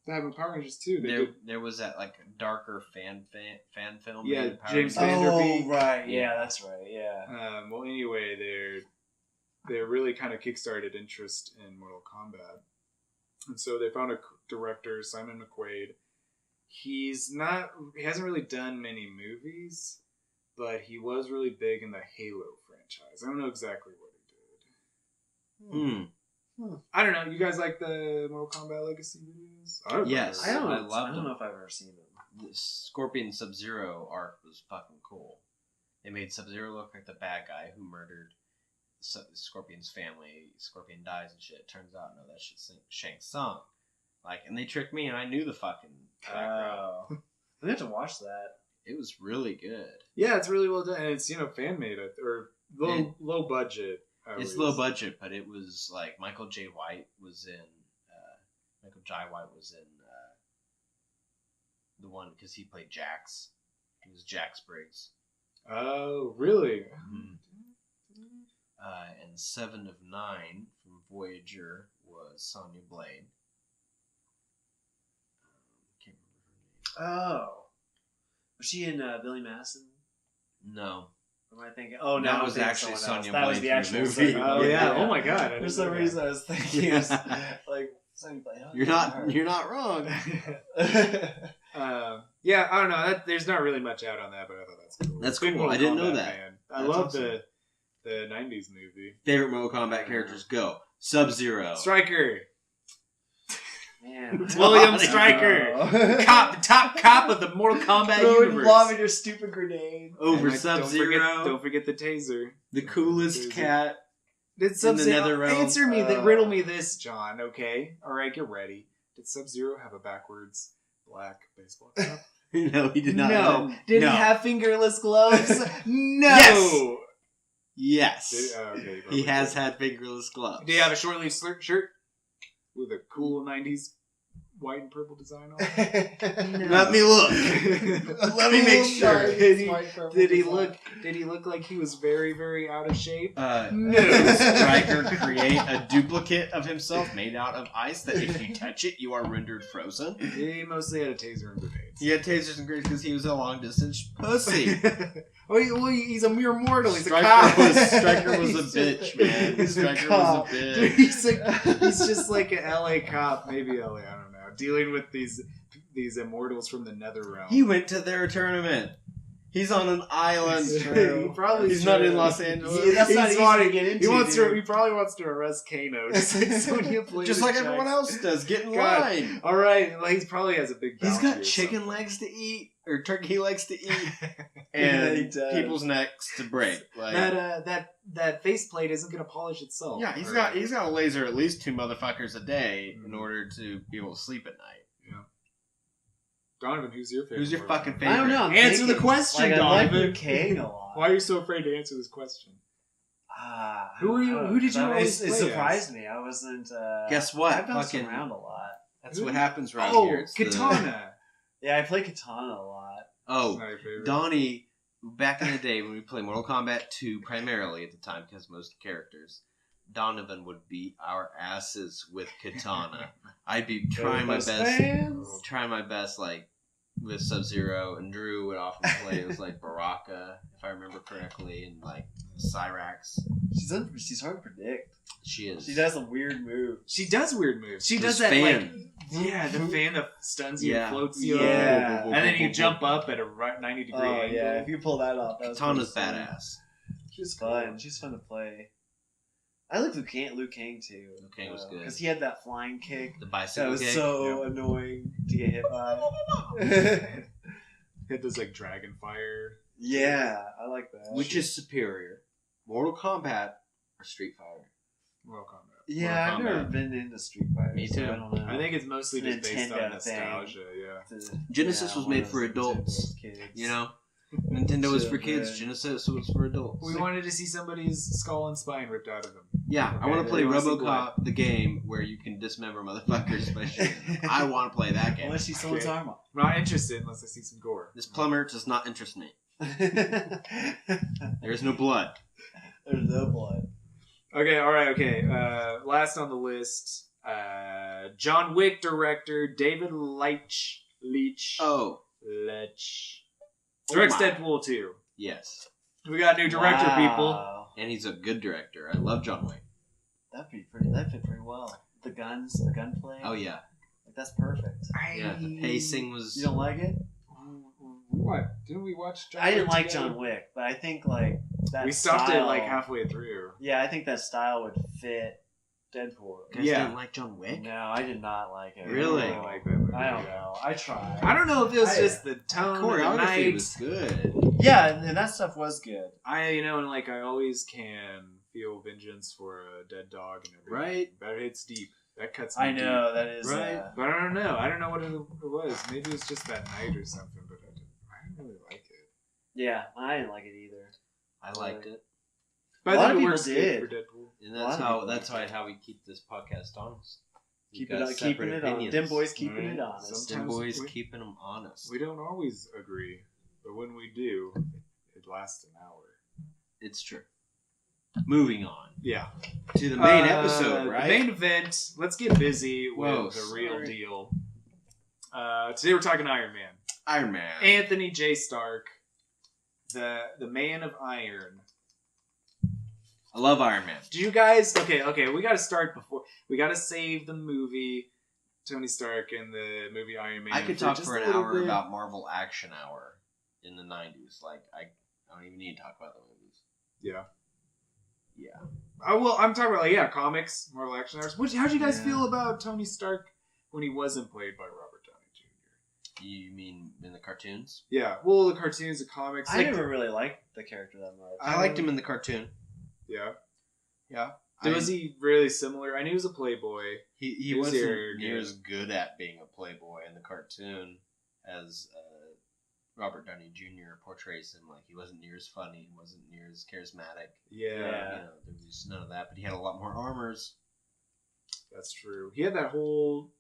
They have Power Rangers too. They did. There was that like darker fan film. Yeah, made Power James Rangers. Vanderbeek. Oh, right. Yeah. Yeah, that's right. Yeah. Well, anyway, they're really kind of kickstarted interest in Mortal Kombat, and so they found a director, Simon McQuaid. He hasn't really done many movies, but he was really big in the Halo franchise. I don't know exactly what he did. I don't know. You guys like the Mortal Kombat Legacy videos? Yes. I don't loved them. know if I've ever seen them. The Scorpion Sub-Zero arc was fucking cool. They made Sub-Zero look like the bad guy who murdered Scorpion's family. Scorpion dies and shit. Turns out, no, that shit's Shang Tsung. Like, and they tricked me, and I knew the fucking background. Oh. I have to watch that. It was really good. Yeah, it's really well done, and it's fan made or low budget. It's low budget, but it was like Michael J. White was in. Michael J. White was in the one because he played Jax. He was Jax Briggs. Oh, really? And 7 of 9 from Voyager was Sonya Blade. Can't remember her Oh. Was she in Billy Madison? name. No. Or am I thinking? Oh, no. That I'm was thinking actually someone else. Sonya That was Blade the from actual the movie. Sonya Oh Blade. yeah. Oh my god. I For didn't some know that. reason, I was thinking it was like Sonya Blade. Oh, You're not wrong. Yeah, I don't know. There's not really much out on that, but I thought that's cool. That's Big cool. Mortal I didn't know Kombat that. fan. I That's love awesome. the 90s movie. Favorite Mortal Kombat characters? Go. Sub-Zero. Striker. Man, William Don't. Stryker. Oh. The top cop of the Mortal Kombat Throwing universe. lobbing your stupid grenade. Over And, like, Sub-Zero. Don't forget the taser. The coolest cat. Did In the Sub-Zero Netherrealm. answer me? Riddle me this, John. Okay, all right, get ready. Did Sub-Zero have a backwards black baseball cap? No, he did not. No. Did No. he have fingerless gloves? No. Yes. Yes. Okay, He probably has did. had fingerless gloves. Did he have a short-sleeved shirt with a cool '90s white and purple design on? Let me look. Let me make sure. Did he look like he was very, very out of shape? No. Stryker create a duplicate of himself made out of ice that if you touch it, you are rendered frozen. He mostly had a taser and grenades. He had tasers and grenades because he was a long distance pussy. He's a mere mortal. He's Stryker a cop. Stryker was a He's bitch, just- man. he's a Stryker cop. was a Dude, bitch. he's just like an LA cop, maybe LA, I don't know, dealing with these immortals from the Netherrealm. He went to their tournament. He's on an island. It's true. He probably He's should. not in Los Angeles. Yeah, that's not He's easy wanting- to get into. He wants to. dude. He probably wants to arrest Kano, just like Sonya Blade. Just like everyone else does. Get in God. line. All right, well, he probably has a big. He's bounty got or chicken something. legs to eat, or turkey legs to eat, Yeah, he and does. people's necks to break. Like, That faceplate isn't going to polish itself. yeah, he's Or- got to laser at least 2 motherfuckers a day in order to be able to sleep at night. Donovan, who's your favorite? Who's your Mortal fucking Kombat? favorite? I don't know. I'm Answer thinking, the question, like, I like Donovan. Liu Kang a lot. Why are you so afraid to answer this question? Who are you- who did you always It play surprised me. I wasn't. Guess what? I bounced Fucking- around a lot. That's what happens around Oh, here. It's the- Katana. Yeah, I play Katana a lot. oh, Not your favorite. Donnie, back in the day when we played Mortal Kombat 2 primarily at the time because most characters, Donovan would beat our asses with Katana. I'd be trying my best like with Sub-Zero, and Drew would often play as like Baraka, if I remember correctly, and like Cyrax. She's hard to predict. She is. She does some weird moves. She does weird moves. She This does that fan. the fan that stuns you, Yeah. and floats you, Yeah. and then you jump up at a 90-degree Oh angle. yeah, if you pull that off, that was Katana's pretty fun. badass. She's fun. She's fun to play. I like Liu Kang too. Liu Kang was good. because he had that flying kick The that bicycle was kick. so annoying to get hit by. Hit those like dragon fire. Yeah, I like that. Which is superior, Mortal Kombat or Street Fighter? Mortal Kombat. yeah, I've Mortal never Kombat. been into Street Fighter. Me so too. I don't know. I think it's mostly just based on Nintendo nostalgia. Yeah. Genesis was one made of for those adults. Nintendo kids. You know, Nintendo was for Children. kids. Genesis was for adults. We wanted to see somebody's skull and spine ripped out of him. Yeah, I Okay, want to play we wanna see blood. RoboCop, the game where you can dismember motherfuckers by shooting them. I want to play that I game. want to see someone's Okay. arm I'm not interested unless I see some gore. This plumber does not interest me. off. There is no blood. There's no blood. Okay, alright, okay. Last on the list, John Wick director David Leitch. Oh, Directs Oh my. Deadpool 2. yes. We got a new director, people. Wow. And he's a good director. I love John Wick. That'd be pretty. That fit pretty well. The guns, the gunplay. Oh, yeah. Like, that's perfect. Yeah, the pacing was... You don't like it? What? Didn't we watch John I didn't Wick like together? John Wick, but I think like that. We stopped style, it like halfway through. Yeah, I think that style would fit Deadpool. You guys Yeah. didn't like John Wick? No, I did not like it. Really? I didn't like that movie. I don't know. I tried. I don't know if it was I- just the tone, of the Choreography night. was good. Yeah, and that stuff was good. And like I always can feel vengeance for a dead dog and everything. Right? That hits deep. That cuts me I know that is Right. But I don't know. I don't know what it was. Maybe it was just that night or something. But I didn't really like it. Yeah, I didn't like it either. I liked it. But A I lot think of it people works good did. for Deadpool. And A lot that's of how people that's like how we keep this podcast honest. We've Keep got it, keeping separate it on. opinions. Dem boys keeping Right. it honest. Dem Sometimes boys we- keeping them honest. We don't always agree, but when we do, it lasts an hour. It's true. moving on Yeah. to the main episode, right? The main event. Let's get busy Whoa, with the real sorry. deal. Today we're talking Iron Man. Iron Man. Anthony J. Stark, the Man of Iron. I love Iron Man. Do you guys? Okay. We got to start before. We got to save the movie Tony Stark and the movie Iron Man. I could talk just for a an little hour bit. about Marvel Action Hour in the 90s. Like, I don't even need to talk about the movies. Yeah. Yeah. Well, I'm talking about comics, Marvel Action Hours. How'd you guys Yeah. feel about Tony Stark when he wasn't played by Robert Downey Jr.? You mean in the cartoons? Yeah. Well, the cartoons, the comics. I never really liked the character that much. I liked him in the cartoon. Yeah. Yeah. Was he really similar? I knew he was a playboy. He was wasn't arrogant. near as good at being a playboy in the cartoon as Robert Downey Jr. portrays him. Like, he wasn't near as funny. He wasn't near as charismatic. Yeah, You know, there was none of that. But he had a lot more armors. that's true. He had that whole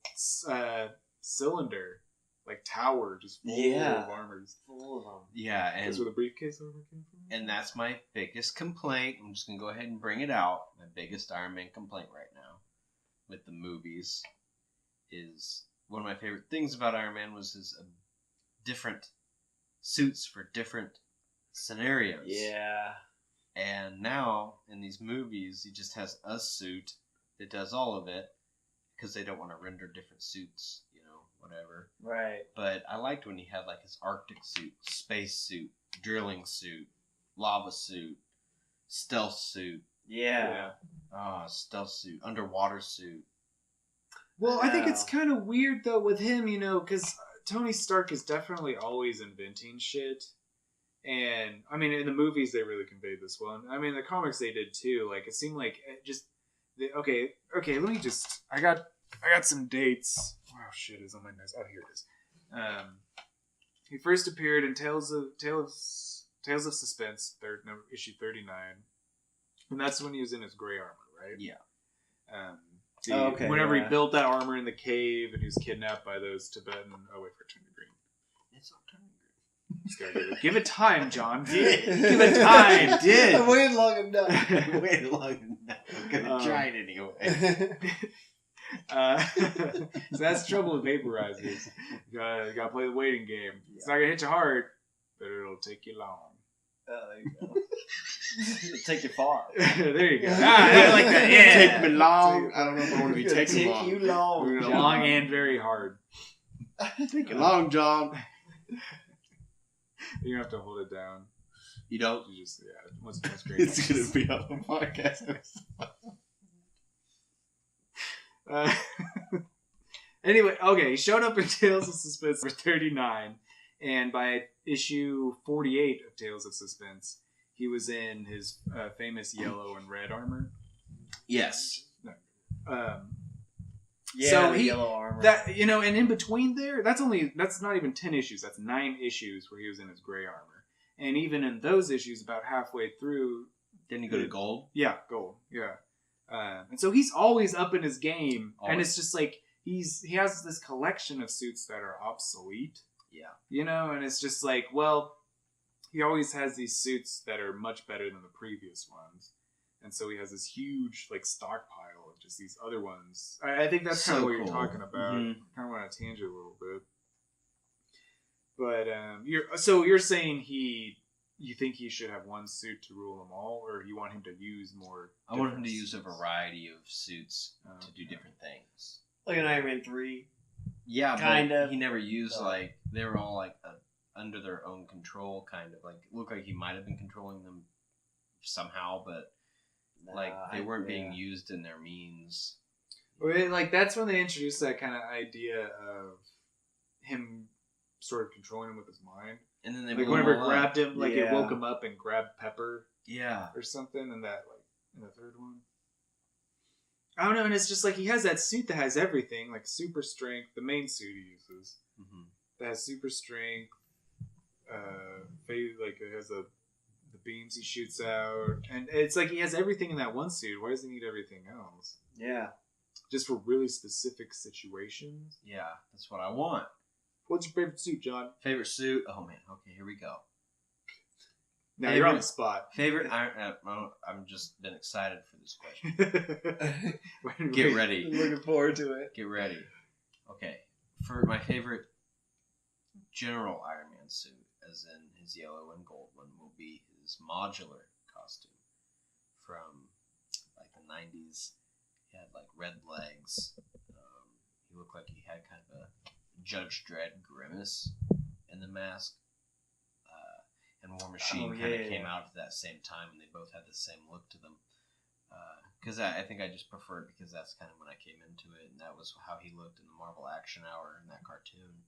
cylinder, like tower, just full Yeah. of armors. Full of them. Yeah, and That's where the briefcase over came from. And that's my biggest complaint. I'm just going to go ahead and bring it out. My biggest Iron Man complaint right now with the movies is one of my favorite things about Iron Man was his different suits for different scenarios. Yeah. And now, in these movies, he just has a suit that does all of it because they don't want to render different suits, whatever. Right. But I liked when he had like his Arctic suit, space suit, drilling suit, lava suit, stealth suit. Yeah. Stealth suit, underwater suit. Well, I think Yeah. it's kind of weird though with him, because Tony Stark is definitely always inventing shit. And I mean, in the movies they really conveyed this well. I mean, the comics they did too. Like, it seemed like okay. Let me just. I got some dates. Oh shit, is on my nose. Oh, here it is. He first appeared in Tales of Suspense, issue 39, and that's when he was in his gray armor, right? Yeah. Whenever he yeah. built that armor in the cave, and he was kidnapped by those Tibetan. Oh wait, for it to turn to green. It's not turning Just gotta give it time, John. Give it time. It did. I waited long enough. green. Wait long enough. I'm gonna try it anyway. So that's the trouble with vaporizers. You gotta play the waiting game. It's not gonna hit you hard, but it'll take you long. There you go. It'll take you far. There you go. I like that. Yeah. Take me long. I don't know if I want to be It's gonna taking take long. you long. We're John. long and very hard. Take it long, John. You have to hold it down. You don't. You just What's great? It's gonna be on the podcast. Anyway, okay, he showed up in Tales of Suspense for 39, and by issue 48 of Tales of Suspense, he was in his famous yellow and red armor. Yes. Yeah, So the he- yellow armor. That and in between there, that's not even 10 issues. That's 9 issues where he was in his gray armor, and even in those issues, about halfway through, Didn't he go to gold? yeah, gold, yeah. And so he's always up in his game, and Always. it's just like he has this collection of suits that are obsolete. Yeah. And it's just like, well, he always has these suits that are much better than the previous ones, and so he has this huge like stockpile of just these other ones. I think that's kind of So what you're cool. talking about. Mhm. Kind of want to tangent a little bit, but you're saying you think he should have one suit to rule them all, or you want him to use more? I want him different to use a suits? variety of suits to do Okay. different things. like an Iron Man 3. Yeah, Kind but of. he never used Oh. like they were all like under their own control, kind of like it looked like he might have been controlling them somehow, but like they weren't being used in their means. Like that's when they introduced that kind of idea of him sort of controlling him with his mind. And then they Like blew whenever them it all up. grabbed him, like it Yeah. woke him up and grabbed Pepper Yeah, or something, and that like in the third one. I don't know, and it's just like he has that suit that has everything, like super strength, the main suit he uses that has super strength. Like it has the beams he shoots out, and it's like he has everything in that one suit. Why does he need everything else? Yeah. Just for really specific situations. yeah, that's what I want. What's your favorite suit, John? Favorite suit? Oh man, okay, here we go. Now you're on the spot. Favorite Iron... I'm just been excited for this question. Get ready. Looking forward to it. Get ready. Okay. For my favorite General Iron Man suit, as in his yellow and gold one, will be his modular costume from like the 90s. He had like red legs. He looked like he had kind of a Judge Dredd grimace in the mask. And War Machine kind of came out at that same time, and they both had the same look to them. Because I think I just prefer it because that's kind of when I came into it, and that was how he looked in the Marvel Action Hour in that cartoon.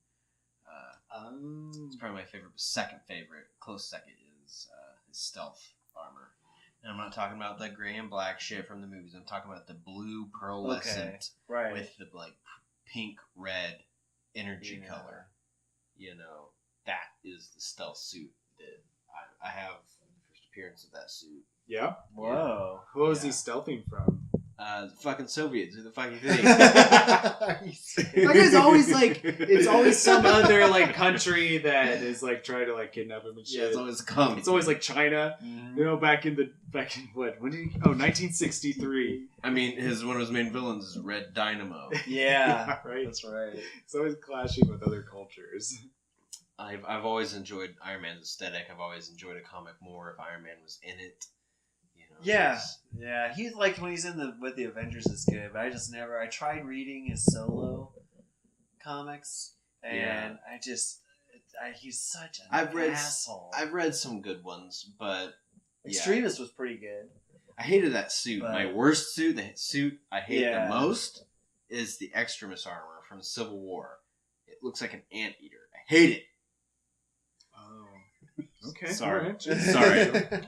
It's probably my favorite, but second favorite, close second, is his stealth armor. And I'm not talking about the gray and black shit from the movies. I'm talking about the blue pearlescent with the like pink red energy color. You know, that is the stealth suit. I have the first appearance of that suit. Yeah? Whoa. Who was he stealthing from? The fucking Soviets. Who the fuck you think? Like it's always like it's always some other like country that is like trying to like kidnap him and shit. Yeah, it's always come. It's always like China. Mm-hmm. You know, back in what? When did he? Oh, 1963. I mean, one of his main villains is Red Dynamo. Yeah, right. That's right. It's always clashing with other cultures. I've always enjoyed Iron Man's aesthetic. I've always enjoyed a comic more if Iron Man was in it. You know, yeah. He's like when he's with the Avengers is good, but I tried reading his solo comics, and he's such an asshole. I've read some good ones, but Extremist was pretty good. I hated that suit. But, my worst suit, the suit I hate the most, is the Extremis armor from Civil War. It looks like an anteater. I hate it. Okay. Sorry. Right.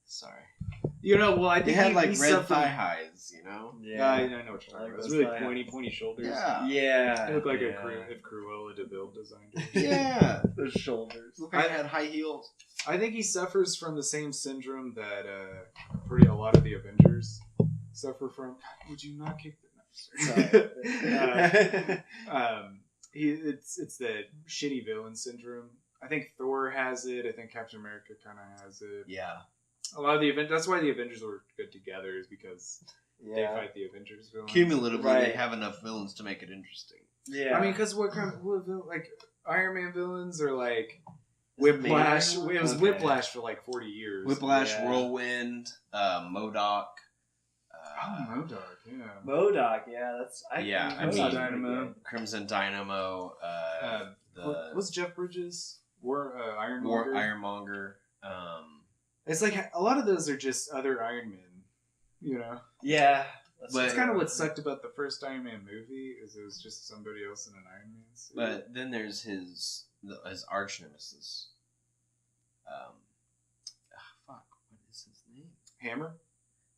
Sorry. You know, well, I think they had like he's red thigh highs, you know? Yeah, I know what you're talking about. It's really pointy shoulders. Yeah. It looked like if Cruella de Vil designed it. Yeah. Those shoulders. Looked like I had high heels. I think he suffers from the same syndrome that a lot of the Avengers suffer from. Would you not kick the Sorry. It's the shitty villain syndrome. I think Thor has it. I think Captain America kind of has it. Yeah. A lot of the that's why the Avengers were good together, is because they fight the Avengers villains. Cumulatively, they have enough villains to make it interesting. Yeah. I mean, because what like Iron Man villains are like Whiplash. It was Whiplash for like 40 years. Whiplash, Whirlwind, MODOK. MODOK, yeah. MODOK, yeah, that's... Crimson Dynamo. What's Jeff Bridges? Ironmonger. Ironmonger. It's like a lot of those are just other Iron Men, you know? Yeah. That's kind of what sucked about the first Iron Man movie, is it was just somebody else in an Iron Man suit. But then there's his arch nemesis. What is his name? Hammer?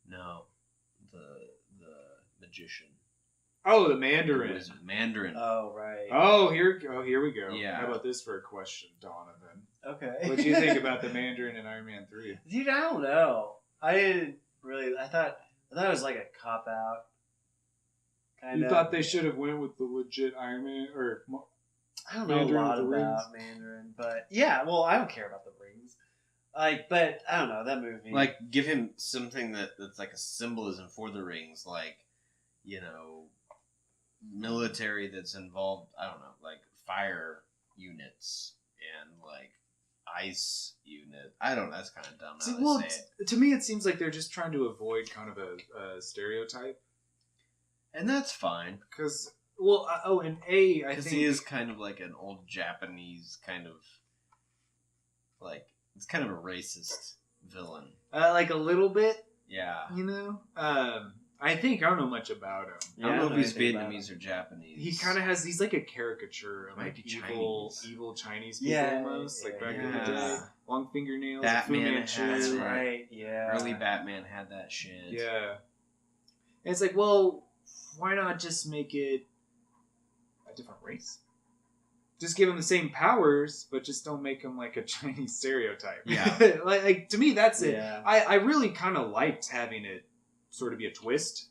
No. The magician. Oh, the Mandarin. What is it? Mandarin. Oh, right. Oh, here we go. Yeah. How about this for a question, Donovan? Okay. What do you think about the Mandarin in Iron Man 3? Dude, I don't know. I didn't really... I thought it was like a cop-out. You thought they should have went with the legit Iron Man? Or I don't know a lot about Mandarin, but... Yeah, well, I don't care about the rings. But, I don't know, that movie... Like, give him something that's like a symbolism for the rings, like, you know... military that's involved, I don't know, like fire units and like ice unit. I don't know, that's kind of dumb. To me it seems like they're just trying to avoid kind of a stereotype. And that's fine. Because, and I think... he is kind of like an old Japanese kind of, like, it's kind of a racist villain. Like a little bit? Yeah. You know? I don't know much about him. I don't know if he's Vietnamese or Japanese. He kind of he's like a caricature of like evil Chinese people almost. Like back in the day. Long fingernails. Batman that's right. Yeah. Early Batman had that shit. Yeah. And it's like, well, why not just make it a different race? Just give him the same powers, but just don't make him like a Chinese stereotype. Yeah. like to me, that's it. Yeah. I really kind of liked having it sort of be a twist.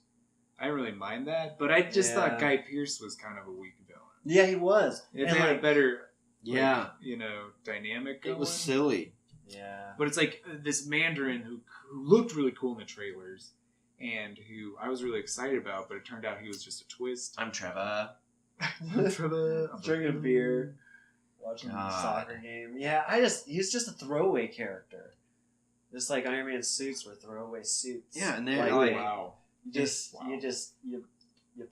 I didn't really mind that, but I just thought Guy Pearce was kind of a weak villain. Yeah, he was. If they had a better, dynamic. Going. It was silly. Yeah. But it's like this Mandarin who looked really cool in the trailers, and who I was really excited about, but it turned out he was just a twist. I'm Trevor. Drinking a beer, watching a God. soccer game. Yeah, he's just a throwaway character. Just like Iron Man suits were throwaway suits. Yeah, and they're like, like, Wow. you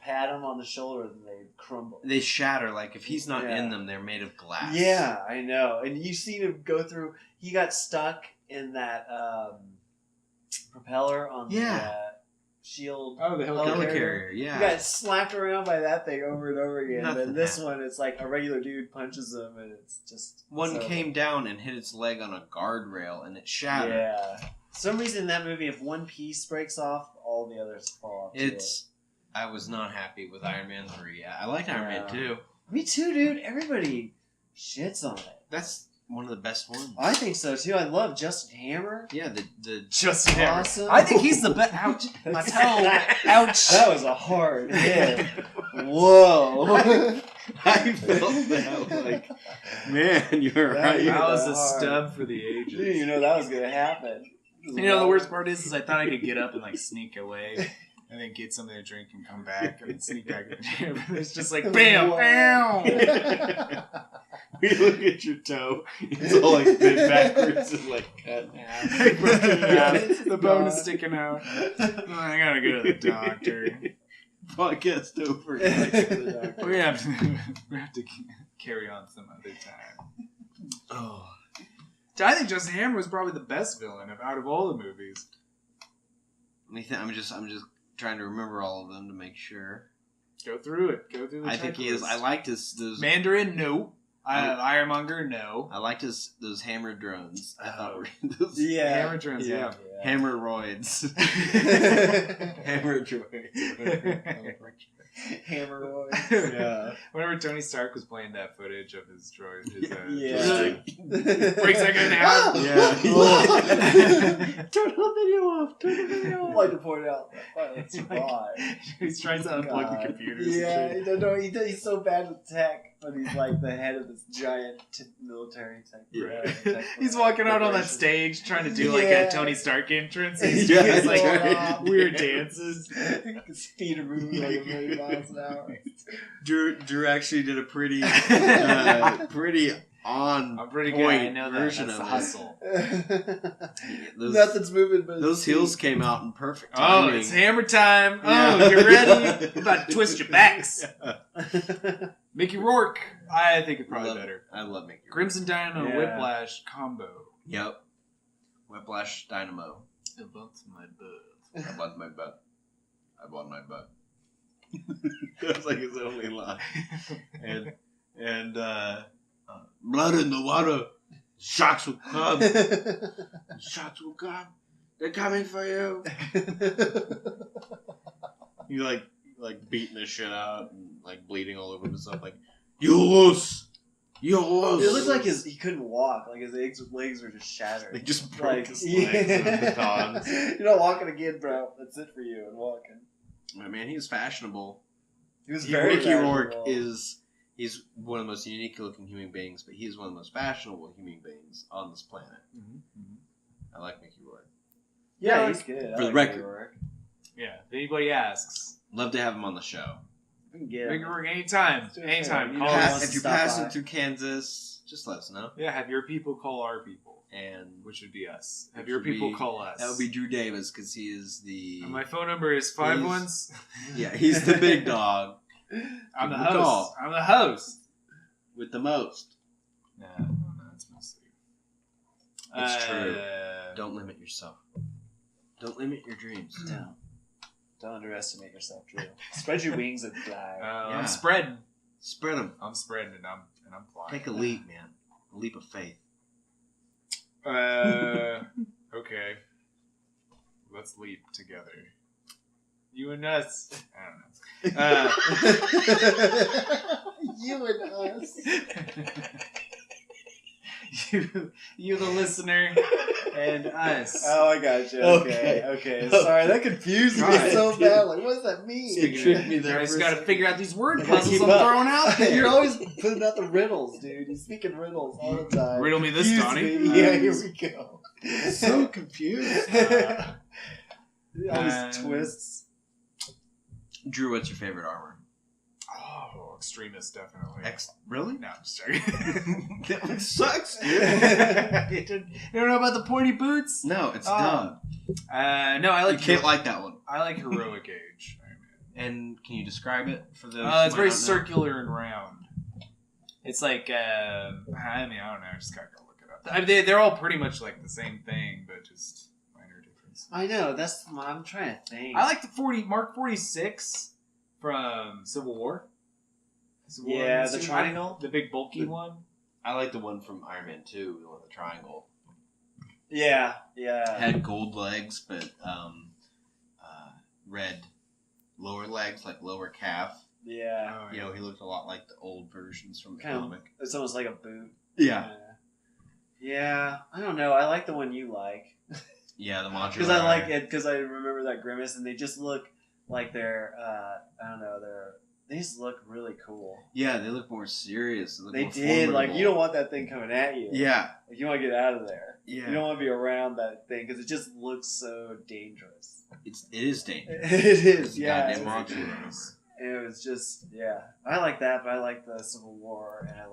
pat them on the shoulder and they crumble. they shatter. Like if he's not Yeah. in them, they're made of glass. Yeah, I know. And you see him go through. He got stuck in that propeller on the shield. Oh, the Helicarrier. helicarrier. Yeah. He got slapped around by that thing over and over again. Nothing And this happened. one, it's like a regular dude punches him, and it's just One so- came down and hit its leg on a guardrail, and it shattered. Yeah. For some reason in that movie, if one piece breaks off, all the others fall off. too. I was not happy with Iron Man 3. Yeah, I liked Iron Man 2. Me too, dude. Everybody shits on it. That's one of the best ones. I think so too. I love Justin Hammer. Yeah, the Just Awesome. I think he's the best. Ouch, my toe. Ouch. That was a hard hit. Whoa. I felt that like, man, you're That right. hit That was a hard. stub for the Didn't ages. even know that was gonna happen. You know, the worst part is I thought I could get up and like sneak away and then get something to drink and come back and then sneak back in the chair. But it's just like bam, bam. We look at your toe. It's all like bent backwards and like cut in half. Like, broken in half. It's The bone is gone. sticking out. Oh, I gotta go to the doctor. Podcast over. We have to carry on some other time. Oh. I think Justin Hammer was probably the best villain out of all the movies. Let me think. I'm just trying to remember all of them to make sure. Go through it. Go through the I think he is. checklist. I liked those. Mandarin, no. Ironmonger, no. I liked those hammer drones. I thought were those Yeah. Hammer drones, yeah. hammeroids. Hammer droids. Hemorrhoids. Yeah. Whenever Tony Stark was playing that footage of his droid, his Yeah. joystick, breaks that guy in half. Yeah. Turn the video off. Turn the video I'd off. like to point out that pilot's survived. He's trying to unplug the computers. Yeah, and shit. he's so bad with tech, but he's like the head of this giant military tech. tech He's walking out on that corporation. drew trying to do like Yeah. a Tony Stark entrance. He's Yeah, doing his, like right. weird dances. Speed of moving like a million miles an hour. Drew actually did a pretty on I'm pretty good. point I know that. version That's of the it. hustle. Those, Nothing's moving but those heels came out in perfect Oh, timing. it's hammer time. Yeah. Oh, you're ready. We're about to twist your backs. Mickey Rourke. I think it's probably Love- better. I love Mickey. Crimson Dynamo Yeah. Whiplash combo. Yep. Whiplash Dynamo. About my butt. I want my butt. I want my butt. That's like his only line. And blood in the water. Sharks will come. Sharks will come. They're coming for you. He like beating the shit out and like bleeding all over himself. Like you lose. You lose. It looked like he couldn't walk. Like his legs were just shattered. They just broke Like, his legs with the tongs. You're not walking again, bro. That's it for you. And walking. I mean, he's fashionable. He was very Mickey Rourke fashionable. he's one of the most unique looking human beings, but he's one of the most fashionable human beings on this planet. I like Mickey Rourke. Yeah, he's good. I For the like record. Mickey Rourke. Yeah, if anybody asks, Love to have him on the show. We can get Mickey him. Rourke anytime. Sure. Anytime. You Call know, us. wants If to you're stop passing by. through Kansas, just let us know. Yeah, have your people call our people, And which would be us. Have Which your would people be- call us. that would be Drew Davis because he is the And my phone number is 51. yeah he's the big dog I'm the Good host. call. I'm the host. with the most. Nah, that's mostly. It's true. Don't limit yourself. Don't limit your dreams. Don't underestimate yourself, Drew. Spread your wings and fly. Yeah. I'm spreading. Spread them. I'm spreading, and I'm flying. Take a leap, man. A leap of faith. Okay. Let's leap together. You and us. I don't know. You and us. you the listener, and us. Oh, I got you. Okay. Okay. Sorry, that confused me Right. so bad. Like, what does that mean? It tricked me I there. just for a got to second. figure out these word I gotta puzzles keep I'm up. throwing out there. You're always putting out the riddles, dude. You're speaking riddles all the time. Riddle me this, Confused Donnie. me. Yeah, here we go. So confused. All these twists. Drew, what's your favorite armor? Oh, extremist, definitely. Really? No, I'm just joking. That one sucks, dude. You don't know about the pointy boots? No, it's Oh. dumb. No, I You like. can't like that one. I like heroic age. Iron Man. And can you describe it for those? It's who might very not know? circular and round. It's like, I mean, I don't know. I just gotta go look it up. I mean, they're all pretty much like the same thing, but just minor difference. I know. That's what I'm trying to think. I like the Mark 46 from Civil War. Civil War Yeah, the suit. triangle? the big bulky one. I like the one from Iron Man 2, the one with the triangle. Yeah. Yeah. Had gold legs, but red lower legs, like lower calf. Yeah. Oh, You know, he looked a lot like the old versions from the Kind of- comic. It's almost like a boot. Yeah. Yeah. I don't know. I like the one you like. Yeah, the modular. Because I like it because I remember that grimace and they just look like they're I don't know, they just look really cool. Yeah, they look more serious. They, look They more did, like formidable. you don't want that thing coming at you. Yeah. Like you want to get out of there. Yeah. You don't want to be around that thing because it just looks so dangerous. It is dangerous. It is, It's yeah. goddamn It's- modular. And it was just, yeah. I like that, but I like the Civil War, and I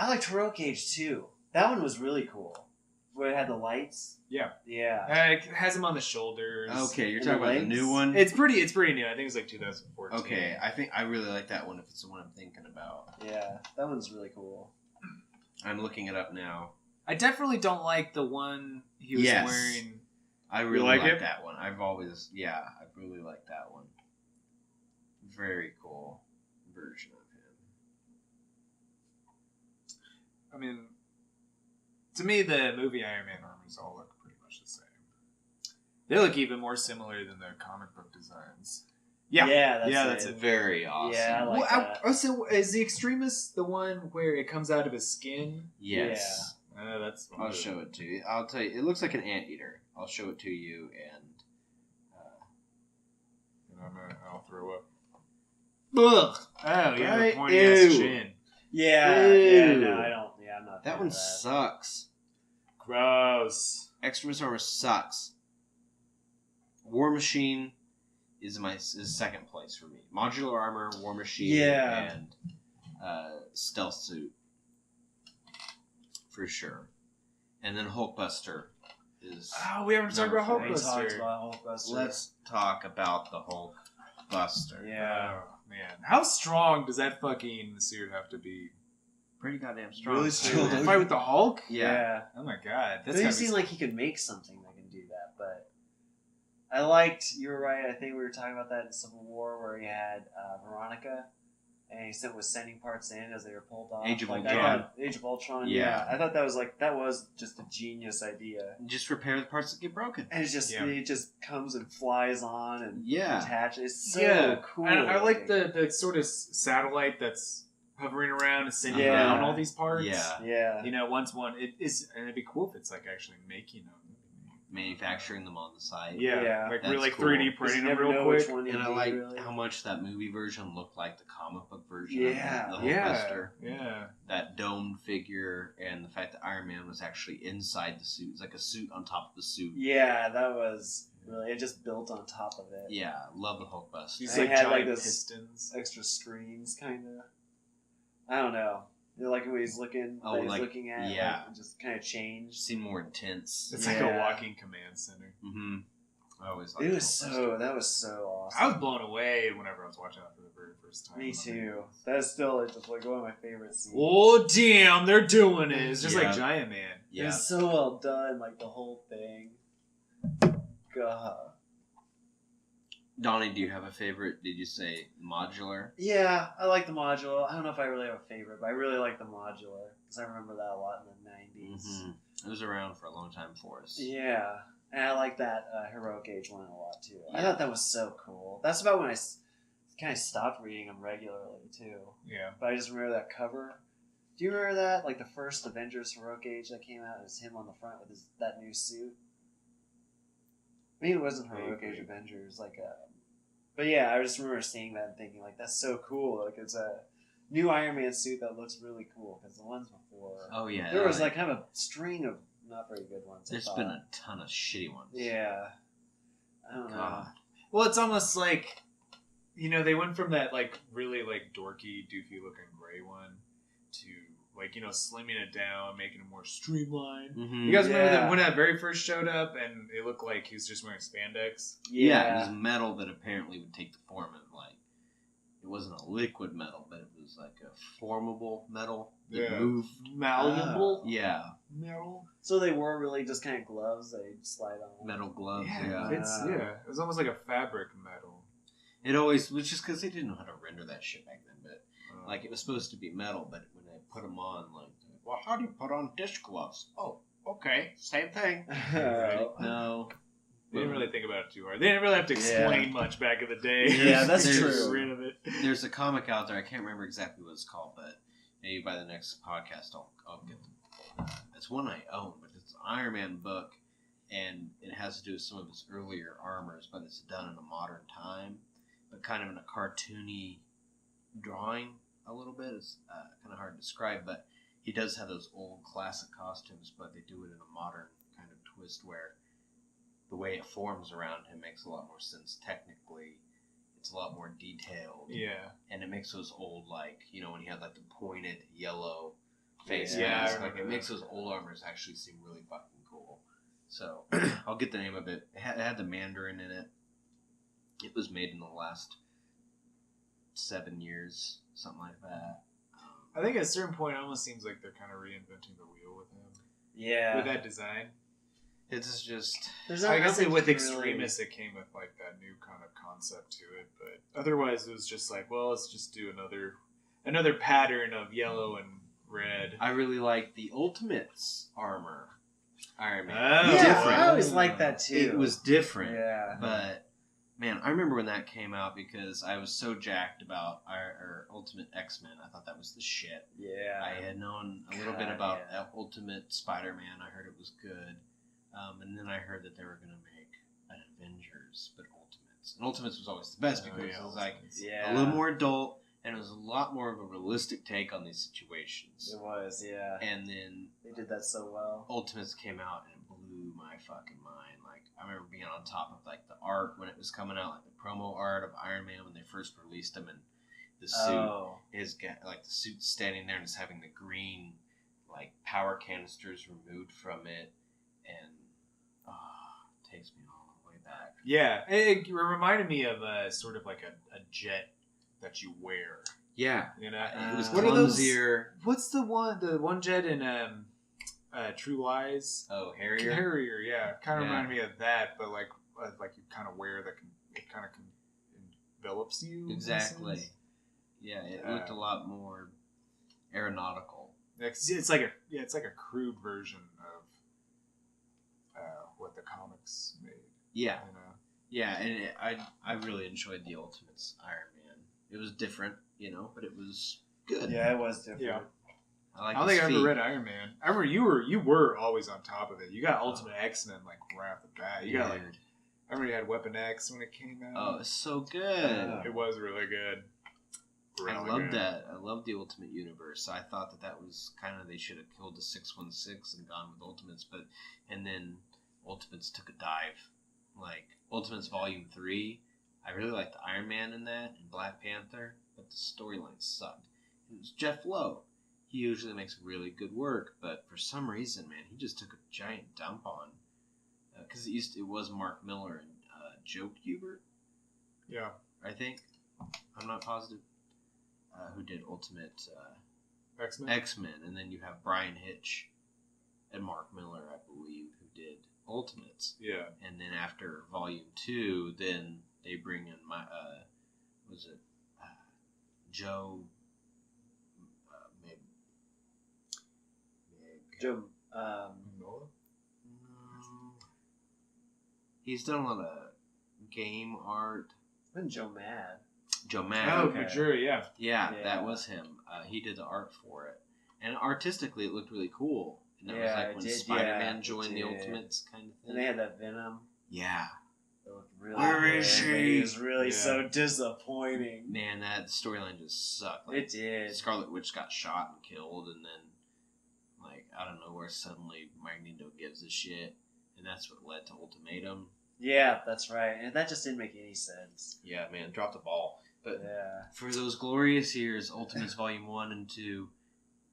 liked Heroic Age too. That one was really cool. Where it had the lights. Yeah. Yeah. It has him on the shoulders. Okay, you're And talking the about the legs? new one? It's pretty new. I think it's like 2014. Okay, I think I really like that one if it's the one I'm thinking about. Yeah. That one's really cool. I'm looking it up now. I definitely don't like the one he was Yes. wearing. I really like like it? that one. I really like that one. Very cool version of him. I mean, to me, the movie Iron Man armors all look pretty much the same. They look even more similar than the comic book designs. Yeah. Yeah, that's it. Very awesome. Yeah, I like that. So is the Extremist the one where it comes out of his skin? Yes. That's. I'll show it to you. I'll tell you. It looks like an anteater. I'll show it to you, and I'll throw up. Ugh. Oh yeah, Right? the pointy ass Ew. chin. Yeah. Ew. Yeah, no, I don't. Yeah, I'm not. a that fan one of sucks. Gross. Extremis armor sucks. War Machine is second place for me. Modular armor, War Machine, Yeah. and stealth suit for sure. And then Hulkbuster is. Oh, we haven't talked about Number We four. Hulkbuster. talked about Hulkbuster. Let's talk about the Hulkbuster. Yeah. Oh man, how strong does that fucking suit have to be? Pretty goddamn strong. Really To strong. fight with the Hulk? Yeah. Oh my god, It that's gotta be seemed like he could make something that can do that, but I liked. You were right. I think we were talking about that in Civil War, where he had Veronica, and he was sending parts in as they were pulled off. Age of I Ultron. thought- Age of Ultron. Yeah. Yeah. I thought that was just a genius idea, Just repair the parts that get broken. and it's just Yeah. it just comes and flies on and Yeah. attaches. It's so yeah, cool. I like looking. the sort of satellite that's hovering around and sending Yeah. down all these parts. Yeah. Yeah. You know, once one it is, and it'd be cool if it's like actually making them. Manufacturing them on the site. Yeah. like That's really cool. 3D Just printing them never real know quick. which one And you I need, like really. how much that movie version looked like the comic book version Yeah. of the Yeah, Hulkbuster. yeah. That domed figure and the fact that Iron Man was actually inside the suit. It's like a suit on top of the suit. Yeah, that was really. It just built on top of it. Yeah, love the Hulkbuster. These They like had, like, giant this- pistons. Extra screens, kind of. I don't know. You like when he's looking, Oh, that he's like- looking at, yeah. like, it just kind of changed. Seemed more intense. It's like a Yeah. walking command center. Mm-hmm. I always liked It the was Hulkbuster. that was so awesome. I was blown away whenever I was watching that for the very first time. Me too. That's still just like one of my favorite scenes. Oh damn, they're doing it. It's just Yeah. like Giant Man. It Yeah. was so well done, like the whole thing. God. Donnie, do you have a favorite? Did you say modular? Yeah, I like the modular. I don't know if I really have a favorite, but I really like the modular because I remember that a lot in the 90s. Mm-hmm. It was around for a long time for us. Yeah, and I like that Heroic Age one a lot too. I Yeah. thought that was so cool. That's about when I kind of stopped reading them regularly too. Yeah. But I just remember that cover. Do you remember that? Like the first Avengers Heroic Age that came out, it was him on the front with that new suit. Maybe it wasn't Heroic Age Avengers, but yeah, I just remember seeing that and thinking like that's so cool. Like it's a new Iron Man suit that looks really cool because the ones before, Oh yeah, there was like kind of a string of not very good ones. There's been a ton of shitty ones. Yeah, I don't know. God. Well, it's almost like, they went from that like really like dorky, doofy looking gray one to like slimming it down, making it more streamlined. Mm-hmm. You guys remember Yeah. that when that very first showed up and it looked like he was just wearing spandex? Yeah, it was metal that apparently would take the form of like, it wasn't a liquid metal, but it was like a formable metal that moved. Malleable. Yeah, Metal. So they were really just kind of gloves they slide on. metal gloves. Yeah, Yeah, it was almost like a fabric metal. it always was just because they didn't know how to render that shit back then. But like, it was supposed to be metal, but when they put them on, like, well, how do you put on disc gloves? Oh, okay, same thing. Right. No, They didn't really think about it too hard. They didn't really have to explain much back in the day. Yeah, that's There's- true. Get rid of it. There's a comic out there. I can't remember exactly what it's called, but maybe by the next podcast I'll get the. It's one I own, but it's an Iron Man book, and it has to do with some of his earlier armors, but it's done in a modern time, but kind of in a cartoony drawing a little bit. It's kind of hard to describe, but he does have those old classic costumes, but they do it in a modern kind of twist where the way it forms around him makes a lot more sense technically. It's a lot more detailed. Yeah. And it makes those old, like, when he had like the pointed yellow face Yeah, mask, I like it remember makes those old armors actually seem really fucking cool. So I'll get the name of it. It had the Mandarin in it. It was made in the last 7 years, something like that. I think at a certain point, it almost seems like they're kind of reinventing the wheel with him. Yeah. With that design. It's just There's I guess nothing with really- Extremis, it came with like that new kind of concept to it, but otherwise, it was just like, well, let's just do another pattern of yellow and red. I really like the Ultimates armor. Iron Man. Oh, Yeah, different. I always liked that too. It was different. Yeah. But man, I remember when that came out because I was so jacked about our Ultimate X-Men. I thought that was the shit. Yeah. I had known a little God, bit about yeah. Ultimate Spider-Man. I heard it was good. And then I heard that they were going to make an Avengers, but Ultimates. And Ultimates was always the best because it was like Yeah. a little more adult, and it was a lot more of a realistic take on these situations. It was, yeah. And then They did that so well. Ultimates came out and it blew my fucking mind. Like, I remember being on top of like the art when it was coming out, like the promo art of Iron Man when they first released him, and the suit Oh. is like the suit standing there and just having the green like power canisters removed from it, and it takes me all the way back. Yeah, it reminded me of sort of like a jet that you wear. Yeah, You know, it was what are those? clumsier. What's the one jet in True Lies? Oh, Harrier. Harrier, yeah, kind of Yeah. reminded me of that, but like you kind of wear that it kind of envelops you. in a Exactly. sense. Yeah, it looked a lot more aeronautical. It's like a crude version of what the comics made. Yeah, You know? yeah, and I really enjoyed the Ultimates Iron Man. It was different, but it was good. Yeah, it was different. Yeah. I I don't think I ever read Iron Man. I remember you were always on top of it. You got Ultimate X-Men like right off the bat. You got like I remember you had Weapon X when it came out. Oh, it's so good. It was really good. I Really love good. that. I love the Ultimate Universe. I thought that was kind of, they should have killed the 616 and gone with Ultimates, and then Ultimates took a dive. Like Ultimates Volume 3, I really liked the Iron Man in that and Black Panther, but the storyline sucked. It was Jeff Lowe. He usually makes really good work, but for some reason, man, he just took a giant dump on. Because it was Mark Miller and Joe Kubert, Yeah. I think. I'm not positive. Who did Ultimate X-Men. X-Men, and then you have Brian Hitch and Mark Miller, I believe, who did Ultimates. Yeah. And then after Volume 2, then they bring in Joe Joe, Nola? No. He's done a lot of game art. when Joe Mad. Joe Mad. Oh, okay. Majuri, yeah. Yeah, Yeah. that was him. He did the art for it. And artistically, it looked really cool. And that was Yeah, like it when did, Spider-Man yeah, it joined the did. Ultimates kind of thing. And they had that Venom. Yeah. It looked really Where good, is but she? It was really Yeah. so disappointing. Man, that storyline just sucked. Like, It did. Scarlet Witch got shot and killed, and then, like, out of nowhere, suddenly Magneto gives a shit, and that's what led to Ultimatum. Yeah, that's right. And that just didn't make any sense. Yeah, man, dropped the ball. But Yeah. for those glorious years, Ultimates Volume 1 and 2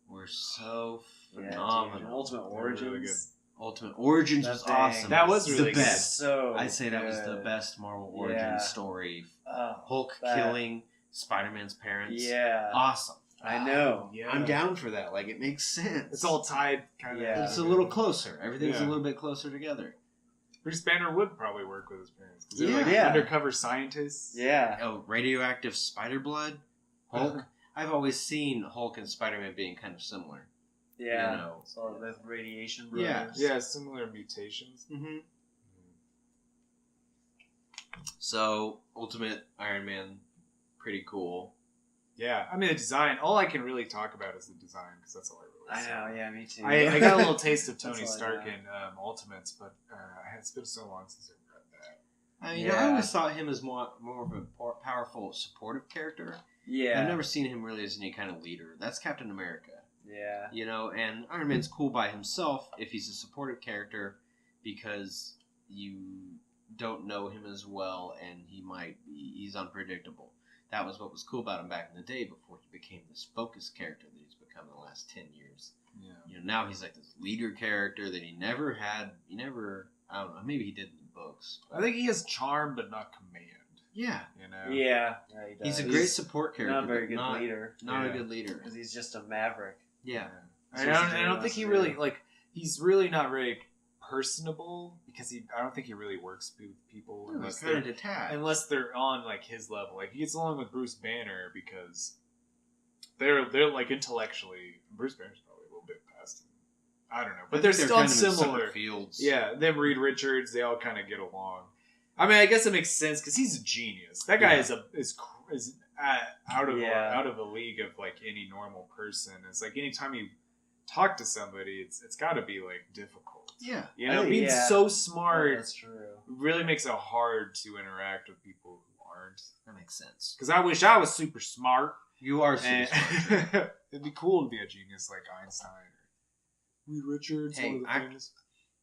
were so Yeah, dude. phenomenal. And Ultimate They were really Origins. Ultimate Origins That was thing awesome. That was The really good. best. So I'd say that was the good. best Marvel Origins Yeah. story. Oh, Hulk that- killing Spider-Man's parents. Yeah. Awesome. I know. Yeah. I'm down for that. Like, it makes sense. It's all tied, kind of. Yeah. It's a little closer. Everything's Yeah. a little bit closer together. Bruce Banner would probably work with his parents. 'Cause they're like Yeah. undercover scientists. Yeah. Oh, radioactive spider blood? Hulk? I've always seen Hulk and Spider-Man being kind of similar. Yeah. You know. So with radiation Yeah. brothers. Yeah, similar mutations. Mm-hmm. So, Ultimate Iron Man, pretty cool. Yeah, I mean the design. All I can really talk about is the design because that's all I really. I saw. know. Yeah, me too. I got a little taste of Tony That's all I Stark know. in Ultimates, but it's been so long since I've read that. I mean, Yeah. I always thought him as more of a powerful, supportive character. Yeah. I've never seen him really as any kind of leader. That's Captain America. Yeah. You know, and Iron Man's cool by himself if he's a supportive character because you don't know him as well and he's unpredictable. That was what was cool about him back in the day before he became this focused character that he's become in the last 10 years. Yeah. You know, now he's like this leader character that he never had. I don't know, maybe he did in the books. I think he has charm, but not command. Yeah. You know. Yeah. He does. He's a great support character. Not a very but good not, leader Not Yeah. a good leader. because he's just a maverick. Yeah. I don't think he really like. He's really not very personable because I don't think he really works with people He's unless kind of they're detached. unless they're on like his level. Like he gets along with Bruce Banner because they're like intellectually. Bruce Banner's probably a little bit past him. I don't know, but they're still kind of in similar. separate fields. Yeah, them Reed Richards, they all kind of get along. I mean, I guess it makes sense because he's a genius. That guy Yeah. is out of a league of like any normal person. It's like anytime you talk to somebody, it's got to be like difficult. Yeah. You know, being Yeah. so Yeah, smart that's true. really makes it hard to interact with people who aren't. That makes sense. Because I wish I was super smart. You are super And smart. it'd be cool to be a genius like Einstein or Reed Richards. Hey, one of the I- famous.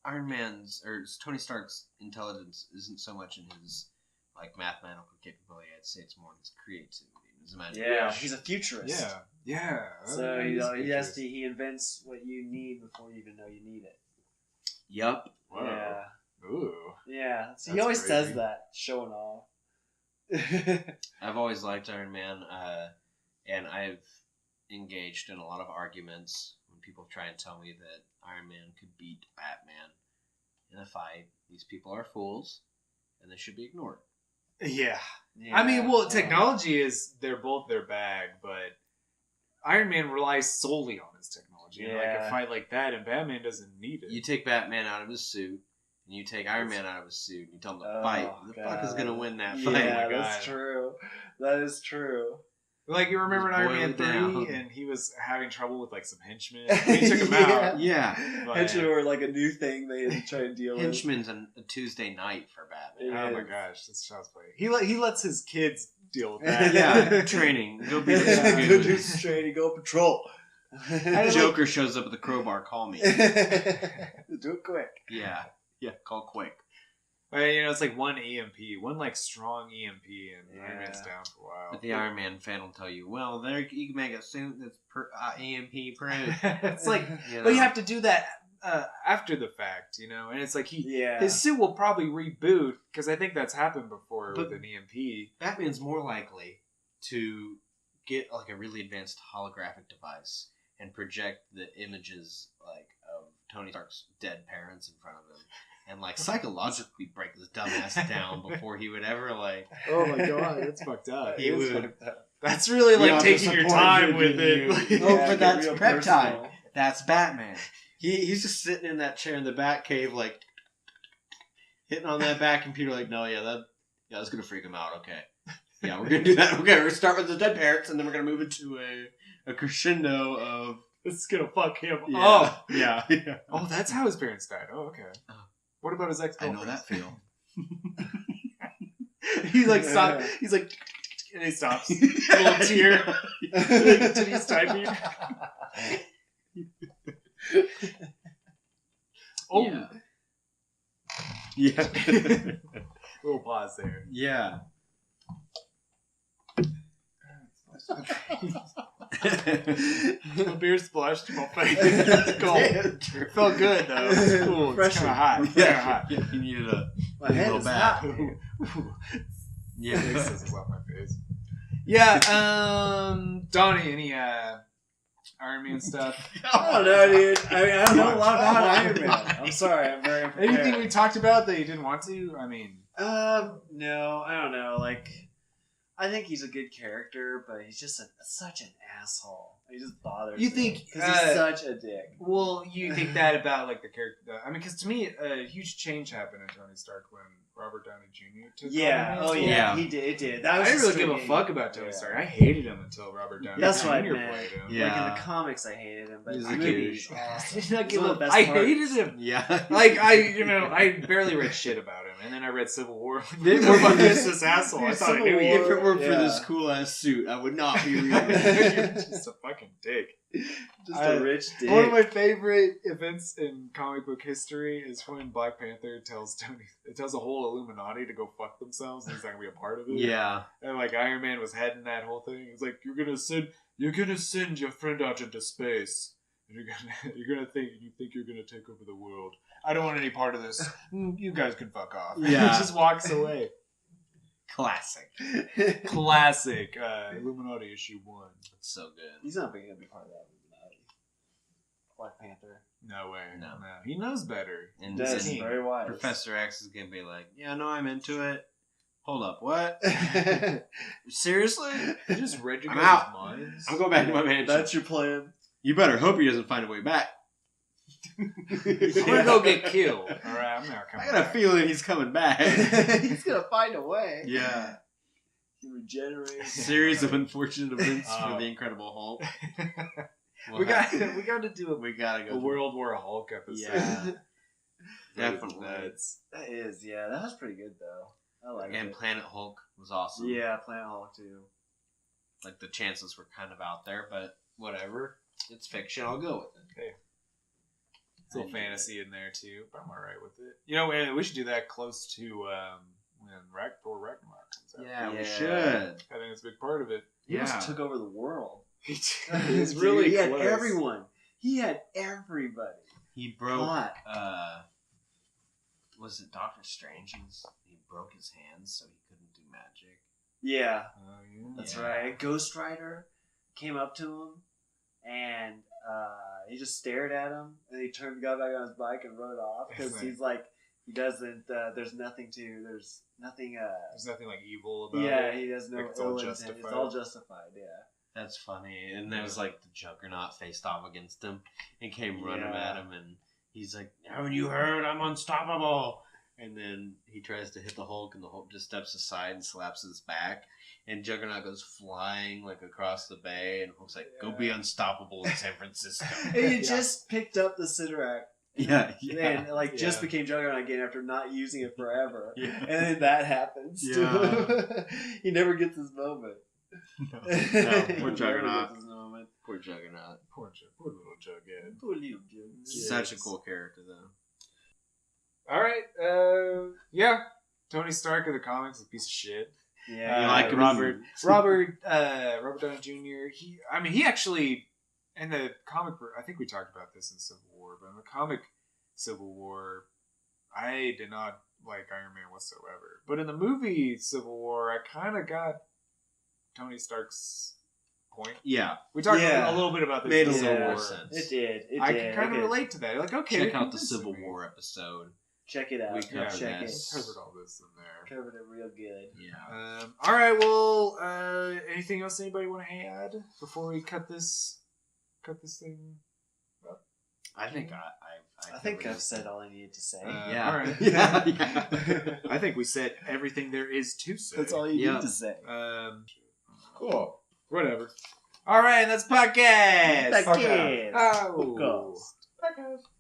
Iron Man's or Tony Stark's intelligence isn't so much in his like mathematical capability. I'd say it's more in his creativity, his imagination. Yeah, he's a futurist. Yeah. So He's he invents what you need before you even know you need it. Yup. Wow. Yeah. Ooh. Yeah. So he That's always crazy. says that, showing off. I've always liked Iron Man, and I've engaged in a lot of arguments when people try and tell me that Iron Man could beat Batman in a fight. These people are fools, and they should be ignored. Yeah. Yeah. I mean, well, technology they're both their bag, but Iron Man relies solely on his technology. And like a Yeah. fight like that, and Batman doesn't need it. You take Batman out of his suit, and you take Iron Man out of his suit, and you tell him to Oh, fight. Who the fuck is God. going to win that Yeah, fight? my that's God. true. That is true. Like, you remember in Just Iron boil Man it 3, down. and he was having trouble with, like, some henchmen. He took him out. Yeah. But- Henchmen were like a new thing they had to try to deal with. Henchman's a Tuesday night for Batman. Yeah. Oh my gosh, that's child's play. He lets his kids deal with that. Yeah, training. Go be Go the do some training, go patrol. Joker shows up with a crowbar. Call me. Do it quick. Yeah. Yeah. Call quick. But, you know, it's like one EMP, one like strong EMP, and Iron Man's Yeah. down for a while. But the Iron Man fan will tell you, well, there you can make a suit that's EMP proof. It's like, You but you know? have to do that after the fact, you know. And it's like Yeah. his suit will probably reboot because I think that's happened before But- with an EMP. Batman's more likely to get like a really advanced holographic device and project the images like of Tony Stark's dead parents in front of him, and like psychologically break this dumbass down before he would ever like. Oh my god, that's fucked up. He It's would- fucked up. That's really like Yeah, taking your time with disappointed it. in you. Like- Oh, Yeah, but get that's real prep personal. time. That's Batman. He's just sitting in that chair in the Batcave, like hitting on that back computer. Like, no, that's gonna freak him out. Okay, yeah, we're gonna do that. Okay, we're gonna start with the dead parents, and then we're gonna move into a crescendo of This is gonna fuck him Yeah. up. Yeah. Yeah. Oh, that's how his parents died. Oh, okay. What about his ex? I know that feel. He like stopped. He's like, and he stops. A little tear. Did he typing? Oh, Yeah. little pause there. Yeah. The beer splashed in my face. It's cold. It felt good though. It's cool. It's kind of hot. It's kinda hot. Yeah. You needed a My head little is bath. hot. Yeah. This is off my face. Yeah. Donnie, any Iron Man stuff? I don't know, dude. I mean, I don't know a lot about Iron Man. I'm sorry, I'm very unprepared. Anything we talked about that you didn't want to? I mean, no, I don't know. Like, I think he's a good character, but he's just such an asshole. He just bothers You me think, because he's such a dick. well, you think that about like the character? I mean, because to me, a huge change happened in Tony Stark when Robert Downey Jr. took Yeah. Iron Oh Man's yeah. role. He did. It did. I That was didn't really give a intriguing. fuck about Tony Yeah. Stark. I hated him until Robert Downey That's Jr. what I played meant. him. Like in Yeah. the comics, I hated him, but He's in a the kid. movies, I awesome. did not He's give one a. of the best I parts. hated him. Yeah. Like I barely read shit about him, and then I read Civil War. Dude, We're fucking this asshole. I Dude, thought I Civil knew War- you. If it weren't for Yeah. this cool ass suit, I would not be reading. You're just a fucking dick. Just a rich dick. One of my favorite events in comic book history is when Black Panther tells the whole Illuminati to go fuck themselves, and he's not gonna be a part of it. Yeah. And like Iron Man was heading that whole thing. He's like, you're gonna send your friend out into space, and you think you're gonna take over the world. I don't want any part of this. You guys can fuck off. Yeah. He just walks away. Classic. Classic Illuminati issue 1. It's so good. He's not gonna be part of that Illuminati. Black Panther. No way. No. He knows better. And That's then very wise. Professor X is gonna be like, "Yeah, no, I'm into it. Hold up, what? Seriously? He just read your I'm guys' out. minds. I'm going back to my mansion. That's your plan. You better hope he doesn't find a way back." I'm gonna go get killed. Alright, I'm not coming I got a back. feeling he's coming back. He's gonna find a way. Yeah. He regenerates. Series of unfortunate events for Oh. the Incredible Hulk. We got to do We gotta a go. World War Hulk episode. Yeah. Definitely. Nuts. That is, yeah. That was pretty good though. I like And it. Planet Hulk was awesome. Yeah, Planet Hulk too. Like the chances were kind of out there, but whatever. It's fiction. I'll go with it. Hey. It's a little fantasy in there too, but I'm alright with it. You know, we should do that close to when Thor Ragnarok comes out. Yeah, we Yeah. should. I think it's a big part of it. He Yeah. almost took over the world. He's really He had close. everyone. He had everybody. He broke. Hot. Was it Doctor Strange? He broke his hands, so he couldn't do magic. Yeah, Oh, yeah. that's Yeah. right. Ghost Rider came up to him and he just stared at him, and he got back on his bike and rode off because Right. he's like, he doesn't. There's nothing. There's nothing like evil about Yeah, it. he has no Like, it's all ill intent. justified. It's all justified. Yeah. That's funny. And there was like the Juggernaut faced off against him and came running Yeah. at him, and he's like, "Haven't you heard? I'm unstoppable." And then he tries to hit the Hulk, and the Hulk just steps aside and slaps his back. And Juggernaut goes flying like across the bay, and Hulk's like, "Go be unstoppable in San Francisco." And he just picked up the Sidorak. Yeah, And like just Yeah. became Juggernaut again after not using it forever. Yeah. And then that happens. to him. He never gets his moment. No, He poor never Juggernaut. gets his moment. Poor Juggernaut. Poor little Jughead. Poor little Juggernaut. Such a cool character, though. All right. Yeah. Tony Stark of the comics is a piece of shit. Yeah, You like him Robert Downey Jr. He actually in the comic. I think we talked about this in Civil War, but in the comic Civil War, I did not like Iron Man whatsoever. But in the movie Civil War, I kind of got Tony Stark's point. Yeah. We talked Yeah. a little bit about this Made in a Civil little War. more sense. It did. I can kind of relate to that. Like, okay, Check out the convince Civil me. War episode. Check it out. We Yeah, covered check this. it. Covered all this in there. Covered it real good. Yeah. All right. Well, anything else anybody want to add before we cut this thing? I think I think I've said all I needed to say. Yeah. All right. Yeah. I think we said everything there is to say. That's all you Yeah. need to say. Cool. Whatever. All right, that's podcast. Podcast. Oh. Podcast. Podcast.